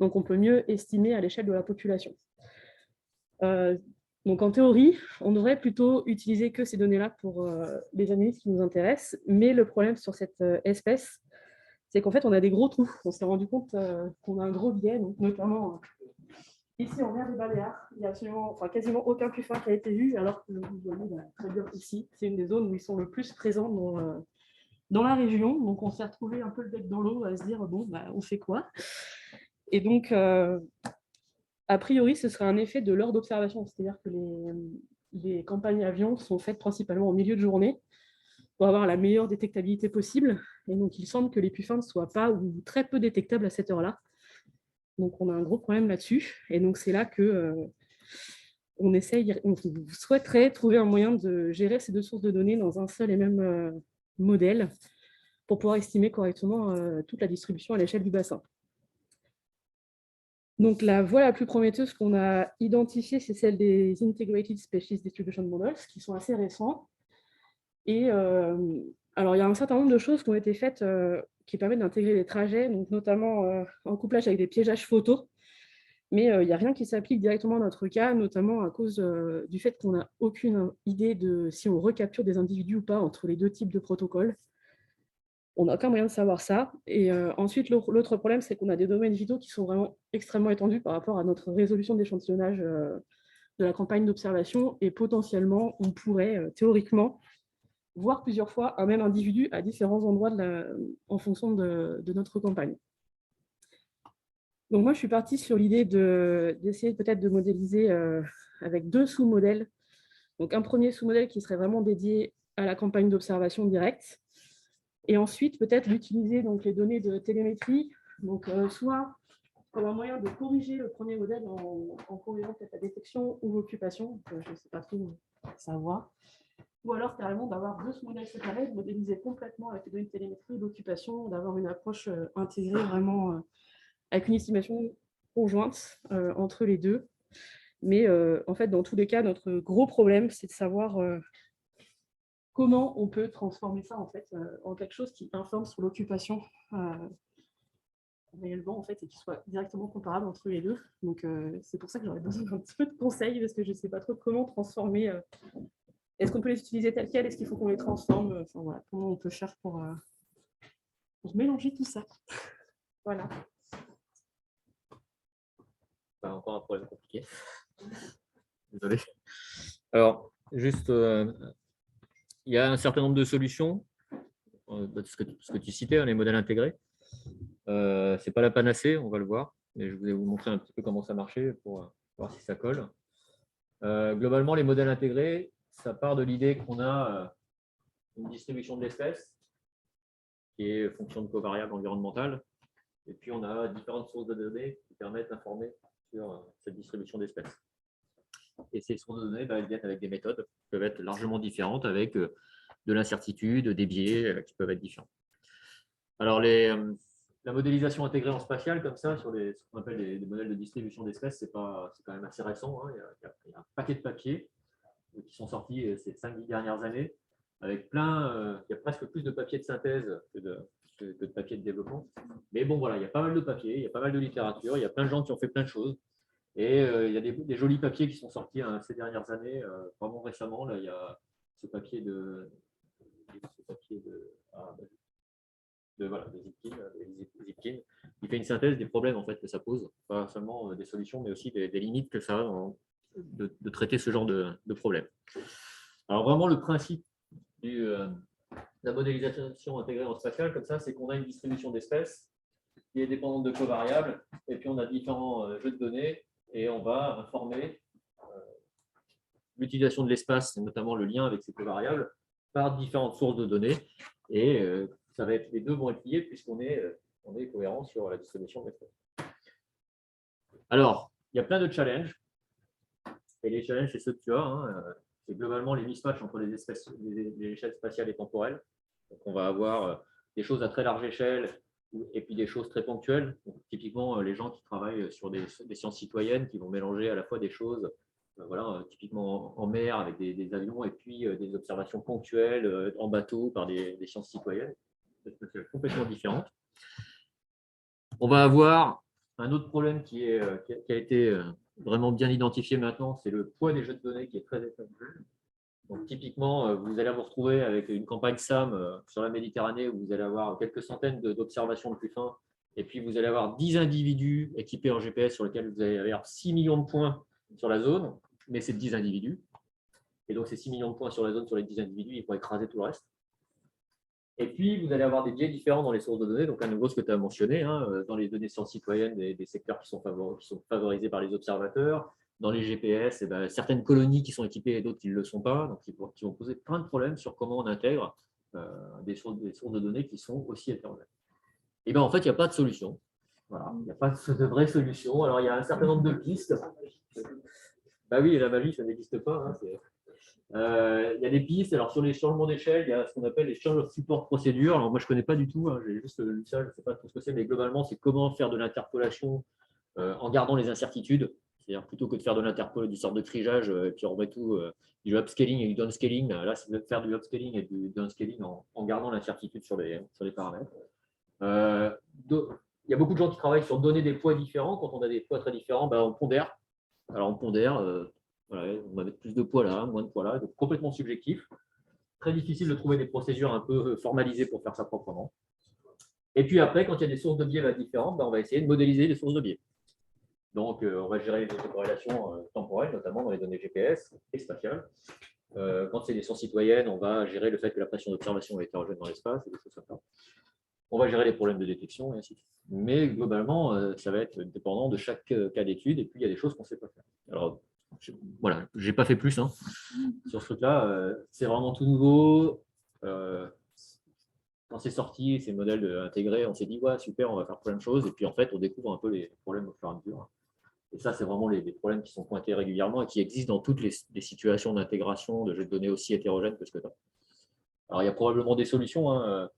Donc on peut mieux estimer à l'échelle de la population. Donc en théorie, on devrait plutôt utiliser que ces données-là pour les analyses qui nous intéressent, mais le problème sur cette espèce, c'est qu'en fait on a des gros trous. On s'est rendu compte qu'on a un gros biais, donc notamment ici en mer des Baléares, il n'y a quasiment aucun puffin qui a été vu, alors que vous voyez très bien ici, c'est une des zones où ils sont le plus présents dans la région. Donc on s'est retrouvé un peu le bec dans l'eau à se dire bon, on fait quoi? Et donc a priori, ce serait un effet de l'heure d'observation, c'est-à-dire que les campagnes avions sont faites principalement au milieu de journée pour avoir la meilleure détectabilité possible. Et donc, il semble que les puffins ne soient pas ou très peu détectables à cette heure-là. Donc, on a un gros problème là-dessus. Et donc, c'est là que on souhaiterait trouver un moyen de gérer ces deux sources de données dans un seul et même modèle pour pouvoir estimer correctement toute la distribution à l'échelle du bassin. Donc, la voie la plus prometteuse qu'on a identifiée, c'est celle des Integrated Species Distribution Models, qui sont assez récents. Et alors, il y a un certain nombre de choses qui ont été faites qui permettent d'intégrer les trajets, donc notamment en couplage avec des piégeages photos. Mais il n'y a rien qui s'applique directement à notre cas, notamment à cause du fait qu'on n'a aucune idée de si on recapture des individus ou pas entre les deux types de protocoles. On n'a aucun moyen de savoir ça. Et ensuite, l'autre problème, c'est qu'on a des domaines vitaux qui sont vraiment extrêmement étendus par rapport à notre résolution d'échantillonnage de la campagne d'observation. Et potentiellement, on pourrait, théoriquement, voir plusieurs fois un même individu à différents endroits en fonction de notre campagne. Donc moi, je suis partie sur l'idée d'essayer peut-être de modéliser avec deux sous-modèles. Donc un premier sous-modèle qui serait vraiment dédié à la campagne d'observation directe. Et ensuite, peut-être d'utiliser les données de télémétrie, donc soit comme un moyen de corriger le premier modèle en corrigeant peut-être la détection ou l'occupation, je ne sais pas trop savoir, ou alors carrément d'avoir deux modèles séparés, de modéliser complètement avec les données de télémétrie l'occupation, d'avoir une approche intégrée vraiment avec une estimation conjointe entre les deux. Mais en fait, dans tous les cas, notre gros problème, c'est de savoir comment on peut transformer ça en fait en quelque chose qui informe sur l'occupation réellement en fait et qui soit directement comparable entre les deux. Donc c'est pour ça que j'aurais besoin d'un petit peu de conseils parce que je ne sais pas trop comment transformer. Est-ce qu'on peut les utiliser telles quelles? Est-ce qu'il faut qu'on les transforme? Enfin, voilà, comment on peut faire pour mélanger tout ça? Voilà. Encore un problème compliqué. Désolé. Alors, juste, il y a un certain nombre de solutions. Ce que tu citais, hein, les modèles intégrés. Ce n'est pas la panacée, on va le voir. Mais je voulais vous montrer un petit peu comment ça marchait pour voir si ça colle. Globalement, les modèles intégrés, ça part de l'idée qu'on a une distribution de l'espèce qui est fonction de covariables environnementales. Et puis, on a différentes sources de données qui permettent d'informer sur cette distribution d'espèces. Et ces sources de données, elles viennent avec des méthodes qui peuvent être largement différentes, avec de l'incertitude, des biais qui peuvent être différents. Alors, la modélisation intégrée en spatial, comme ça, sur ce qu'on appelle les modèles de distribution d'espèces, c'est quand même assez récent. Hein. Il y a un paquet de papiers qui sont sortis ces 5-10 dernières années, avec il y a presque plus de papiers de synthèse que de papiers de développement. Mais bon, voilà, il y a pas mal de papiers, il y a pas mal de littérature, il y a plein de gens qui ont fait plein de choses. Et il y a des jolis papiers qui sont sortis ces dernières années. Vraiment récemment, là, il y a ce papier de Zipkin, qui fait une synthèse des problèmes en fait, que ça pose, pas seulement des solutions, mais aussi des limites que ça a de traiter ce genre de problème. Alors vraiment, le principe de la modélisation intégrée en spatial, comme ça, c'est qu'on a une distribution d'espèces qui est dépendante de covariables, et puis on a différents jeux de données, et on va informer l'utilisation de l'espace, notamment le lien avec ces covariables, par différentes sources de données, et les deux vont être liés puisqu'on est cohérent sur la distribution de l'espèce. Alors, il y a plein de challenges, et les challenges, c'est ceux que tu as, hein, c'est globalement les mismatchs entre les échelles spatiales et temporelles. Donc, on va avoir des choses à très large échelle et puis des choses très ponctuelles. Donc, typiquement, les gens qui travaillent sur des sciences citoyennes qui vont mélanger à la fois des choses, typiquement en mer avec des avions et puis des observations ponctuelles en bateau par des sciences citoyennes. C'est complètement différent. On va avoir un autre problème qui a été vraiment bien identifié maintenant, c'est le poids des jeux de données qui est très élevé. Donc, typiquement, vous allez vous retrouver avec une campagne SAM sur la Méditerranée où vous allez avoir quelques centaines d'observations de plus fin, et puis vous allez avoir 10 individus équipés en GPS sur lesquels vous allez avoir 6 millions de points sur la zone, mais c'est 10 individus. Et donc, ces 6 millions de points sur la zone, sur les 10 individus, ils vont écraser tout le reste. Et puis, vous allez avoir des biais différents dans les sources de données. Donc, à nouveau, ce que tu as mentionné, hein, dans les données sciences citoyennes, des secteurs qui sont favorisés par les observateurs. Dans les GPS, certaines colonies qui sont équipées et d'autres qui ne le sont pas. Donc, qui vont poser plein de problèmes sur comment on intègre des sources de données qui sont aussi hétérogènes. Et bien, en fait, il n'y a pas de solution. Voilà, il n'y a pas de vraie solution. Alors, il y a un certain nombre de pistes. Bah oui, la magie, ça n'existe pas. Hein, il y a des pistes. Alors, sur les changements d'échelle, il y a ce qu'on appelle les change of support procédures. Alors, moi, je ne connais pas du tout. Hein, j'ai juste lu ça, je ne sais pas trop ce que c'est, mais globalement, c'est comment faire de l'interpolation en gardant les incertitudes. C'est-à-dire, plutôt que de faire de l'interpol, du sort de trigeage, et puis on remet tout du upscaling et du downscaling. Là, c'est de faire du upscaling et du downscaling en gardant l'incertitude sur les paramètres. Il y a beaucoup de gens qui travaillent sur donner des poids différents. Quand on a des poids très différents, on pondère. Alors, on pondère. Voilà, on va mettre plus de poids là, moins de poids là, donc complètement subjectif. Très difficile de trouver des procédures un peu formalisées pour faire ça proprement. Et puis après, quand il y a des sources de biais différentes, on va essayer de modéliser les sources de biais. Donc, on va gérer les corrélations temporelles, notamment dans les données GPS et spatiales. Quand c'est des sources citoyennes, on va gérer le fait que la pression d'observation est hétérogène dans l'espace et des choses comme ça. On va gérer les problèmes de détection et ainsi de suite. Mais globalement, ça va être dépendant de chaque cas d'étude et puis il y a des choses qu'on ne sait pas faire. Alors, voilà, je n'ai pas fait plus sur ce truc-là. C'est vraiment tout nouveau. Quand c'est sorti, ces modèles intégrés, on s'est dit, ouais, super, on va faire plein de choses. Et puis, en fait, on découvre un peu les problèmes au fur et à mesure. Et ça, c'est vraiment les problèmes qui sont pointés régulièrement et qui existent dans toutes les situations d'intégration de jeux de données aussi hétérogènes que ce que tu as. Alors, il y a probablement des solutions. Hein.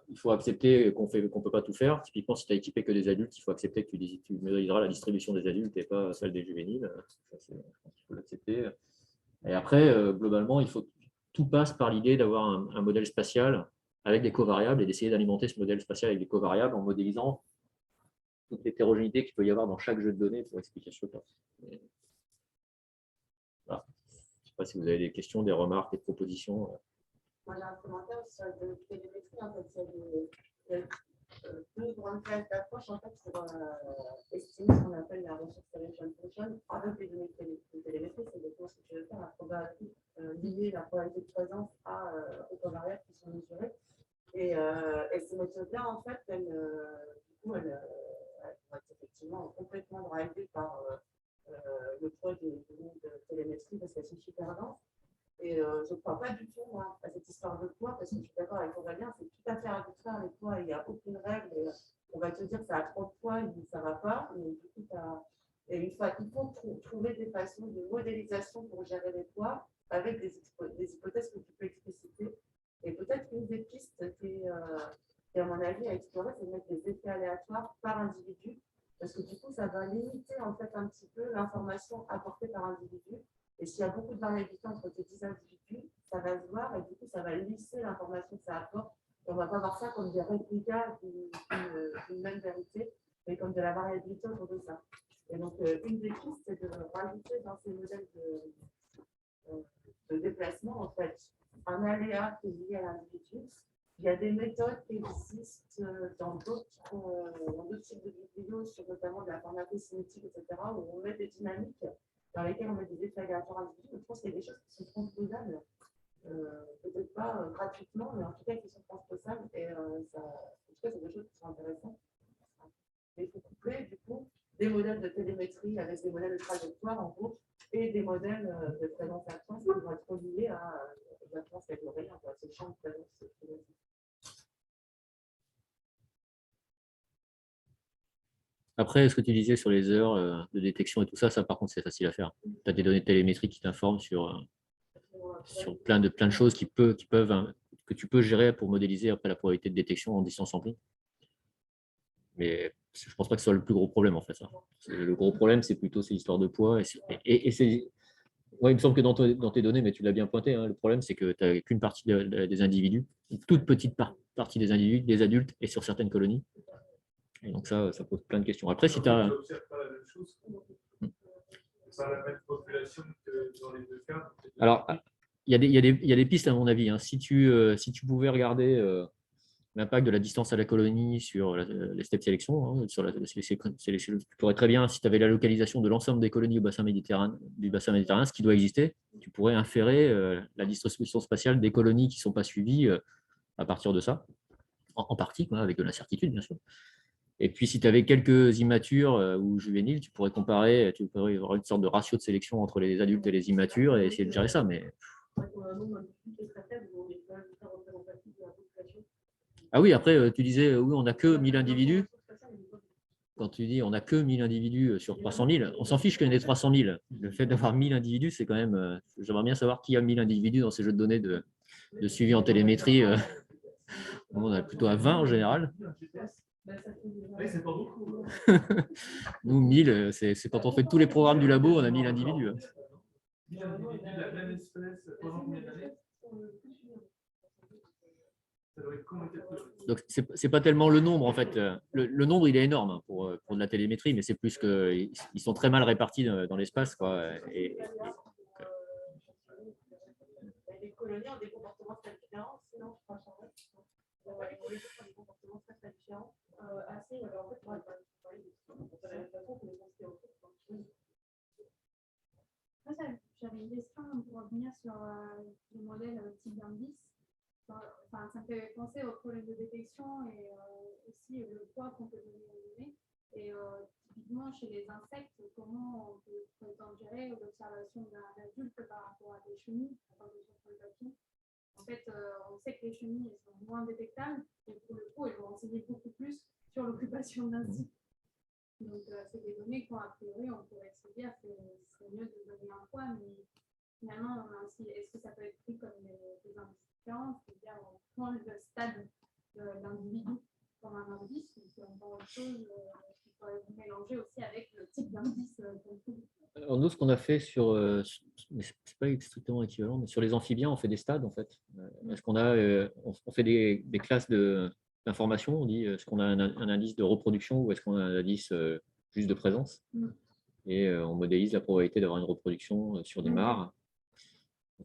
Il faut accepter qu'on ne peut pas tout faire. Typiquement, si tu as équipé que des adultes, il faut accepter que tu modéliseras la distribution des adultes et pas celle des juvéniles. Ça, je pense qu'il faut l'accepter. Et après, globalement, tout passe par l'idée d'avoir un modèle spatial avec des covariables et d'essayer d'alimenter ce modèle spatial avec des covariables en modélisant toute l'hétérogénéité qu'il peut y avoir dans chaque jeu de données pour expliquer ce truc-là. Voilà. Je ne sais pas si vous avez des questions, des remarques, des propositions. Moi, j'ai un commentaire sur la télémétrie. En fait, il y a deux grandes classes d'approche en fait, pour estimer ce qu'on appelle la resource selection function avec les données de télémétrie. C'est exactement ce que tu veux faire, la probabilité, lier la probabilité de présence aux covariables qui sont mesurées. Et ces méthodes-là, en fait, elles vont être effectivement complètement drivées par le poids des données de télémétrie parce qu'elles sont super denses. Et je ne crois pas du tout moi, à cette histoire de poids, parce que je suis d'accord avec Aurélien, c'est tout à fait arbitraire les poids, il n'y a aucune règle. Et on va te dire que ça a trop de poids, ça ne va pas. Mais du coup, et une fois, il faut trouver des façons de modélisation pour gérer les poids avec des hypothèses que tu peux expliciter. Et peut-être qu'une des pistes qui, à mon avis, à explorer, c'est de mettre des effets aléatoires par individu, parce que du coup, ça va limiter en fait un petit peu l'information apportée par individu. Et s'il y a beaucoup de variabilité entre ces 10 individus, ça va se voir et du coup, ça va lisser l'information que ça apporte. Et on ne va pas voir ça comme des réplicas d'une même vérité, mais comme de la variabilité autour de ça. Et donc, une des pistes, c'est de rajouter dans ces modèles de déplacement, en fait, un aléa qui est lié à l'individu. Il y a des méthodes qui existent dans d'autres types de vidéos, sur notamment de la formaté cinétique, etc., où on met des dynamiques dans lesquelles on met des effets aléatoires individuels. Je pense qu'il y a des choses qui sont transposables, peut-être pas gratuitement, mais en tout cas qui sont transposables. Et en tout cas, c'est des choses qui sont intéressantes. Mais il faut coupler, du coup, des modèles de télémétrie avec des modèles de trajectoire, en gros, et des modèles de présence-absence qui vont être reliés à l'absence avec l'Aurélien, c'est le champ de présence. Après, ce que tu disais sur les heures de détection et tout ça, par contre, c'est facile à faire. Tu as des données télémétriques qui t'informent sur plein de choses que tu peux gérer pour modéliser après la probabilité de détection en distance amplie. Mais je ne pense pas que ce soit le plus gros problème, en fait. Ça. Le gros problème, c'est plutôt ces histoires de poids. Ouais, il me semble que dans tes données, mais tu l'as bien pointé, hein, le problème, c'est que tu n'as qu'une partie des individus, une toute petite partie des individus, des adultes, et sur certaines colonies. Et donc ça pose plein de questions. Après, si tu as... Tu n'observes pas la même chose. Pas la même population que dans les deux cas. Alors, il y a des pistes, à mon avis. Hein. Si tu pouvais regarder l'impact de la distance à la colonie sur les steppes sélection, hein, tu pourrais très bien, si tu avais la localisation de l'ensemble des colonies du bassin méditerranéen, ce qui doit exister, tu pourrais inférer la distribution spatiale des colonies qui ne sont pas suivies à partir de ça, en partie, quoi, avec de l'incertitude, bien sûr. Et puis, si tu avais quelques immatures ou juvéniles, tu pourrais avoir une sorte de ratio de sélection entre les adultes et les immatures et essayer de gérer ça. Mais... Ah oui, après, tu disais, oui, on n'a que 1000 individus. Quand tu dis on n'a que 1000 individus sur 300 000, on s'en fiche qu'il y en ait 300 000. Le fait d'avoir 1000 individus, c'est quand même... J'aimerais bien savoir qui a 1000 individus dans ces jeux de données de suivi en télémétrie. On a plutôt à 20 en général. Oui, c'est pas beaucoup. Nous, 1000, c'est quand on fait tous les programmes du labo, on a 1000 individus. 1000 individus de la même espèce pendant combien d'années? Donc, c'est pas tellement le nombre, en fait. Le nombre, il est énorme pour de la télémétrie, mais c'est plus qu'ils sont très mal répartis dans l'espace. Les colonies ont des comportements très différents, sinon je crois que les colonies ont des comportements très différents. Assez, en fait, on va parler de la façon que les gens J'avais une question pour revenir sur le modèle type d'indice. Enfin, ça me fait penser au problème de détection et aussi le poids qu'on peut donner aux données. Et typiquement, chez les insectes, comment on peut prétendre gérer l'observation d'un adulte par rapport à des chenilles, en fait, on sait que les chenilles sont moins détectables et pour le coup, elles vont enseigner beaucoup plus sur l'occupation d'un site. Donc, c'est des données qu'a priori, on pourrait se dire que c'est mieux de donner un poids, mais finalement, on a aussi, est-ce que ça peut être pris comme des indices différents, c'est-à-dire on prend le stade de l'individu comme un indice, ou si on prend autre chose qui pourrait vous mélanger aussi avec le type d'indice qu'on trouve. Alors nous, ce qu'on a fait mais c'est pas strictement équivalent, mais sur les amphibiens, on fait des stades, en fait. Est-ce qu'on on fait des classes d'information, on dit, est-ce qu'on a un indice de reproduction ou est-ce qu'on a un indice juste de présence? Et on modélise la probabilité d'avoir une reproduction sur des mares.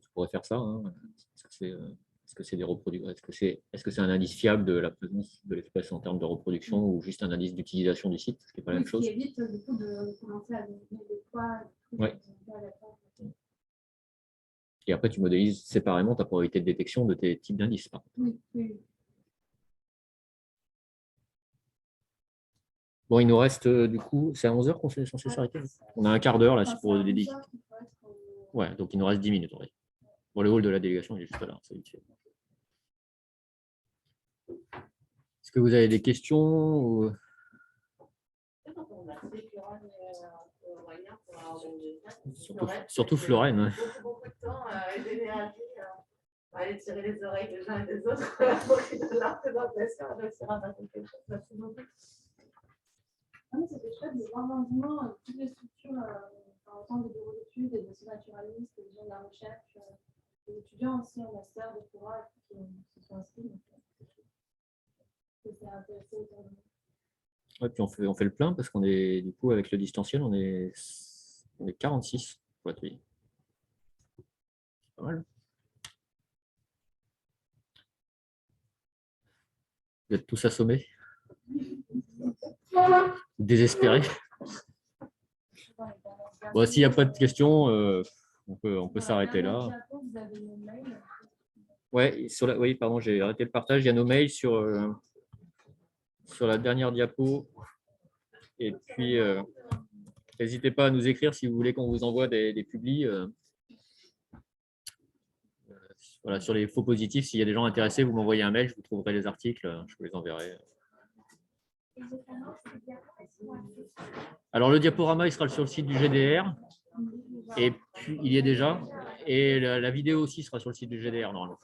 Tu pourrais faire ça. Hein. Est-ce que c'est des reproductions? Est-ce que c'est un indice fiable de la présence de l'espèce en termes de reproduction ou juste un indice d'utilisation du site, ce qui n'est pas la même chose? Ce qui évite du coup de commencer à donner des poids. Ouais. Et après, tu modélises séparément ta probabilité de détection de tes types d'indices. Oui, oui. Bon, il nous reste du coup, c'est à 11 h qu'on est censé s'arrêter. On a un quart d'heure là, c'est pour des délits. Ouais, donc il nous reste 10 minutes. Ouais. Bon, le hall de la délégation il est juste là. Est-ce que vous avez des questions ou... Surtout Florène. Ouais. Beaucoup de temps et d'énergie à aller tirer les oreilles des uns et des autres pour qu'ils donnent leur présentation et réussir à passer quelque chose. Merci beaucoup. C'était chouette de voir dans toutes les structures, autant des bureaux d'études, des dossiers naturalistes, des gens de la recherche, des étudiants aussi en master, des courants qui se sont inscrits. C'est intéressant autour de nous. Ouais, puis on fait le plein parce qu'on est du coup avec le distanciel, on est 46 pour l'atelier. Pas mal. Vous êtes tous assommés? Désespérés? Bon, s'il n'y a pas de questions, on peut s'arrêter là. Ouais, oui, pardon, j'ai arrêté le partage. Il y a nos mails sur la dernière diapo. Et puis, n'hésitez pas à nous écrire si vous voulez qu'on vous envoie des publis. Voilà, sur les faux positifs, s'il y a des gens intéressés, vous m'envoyez un mail, je vous trouverai les articles, je vous les enverrai. Alors, le diaporama, il sera sur le site du GDR. Et puis, il y est déjà. Et la vidéo aussi sera sur le site du GDR, normalement.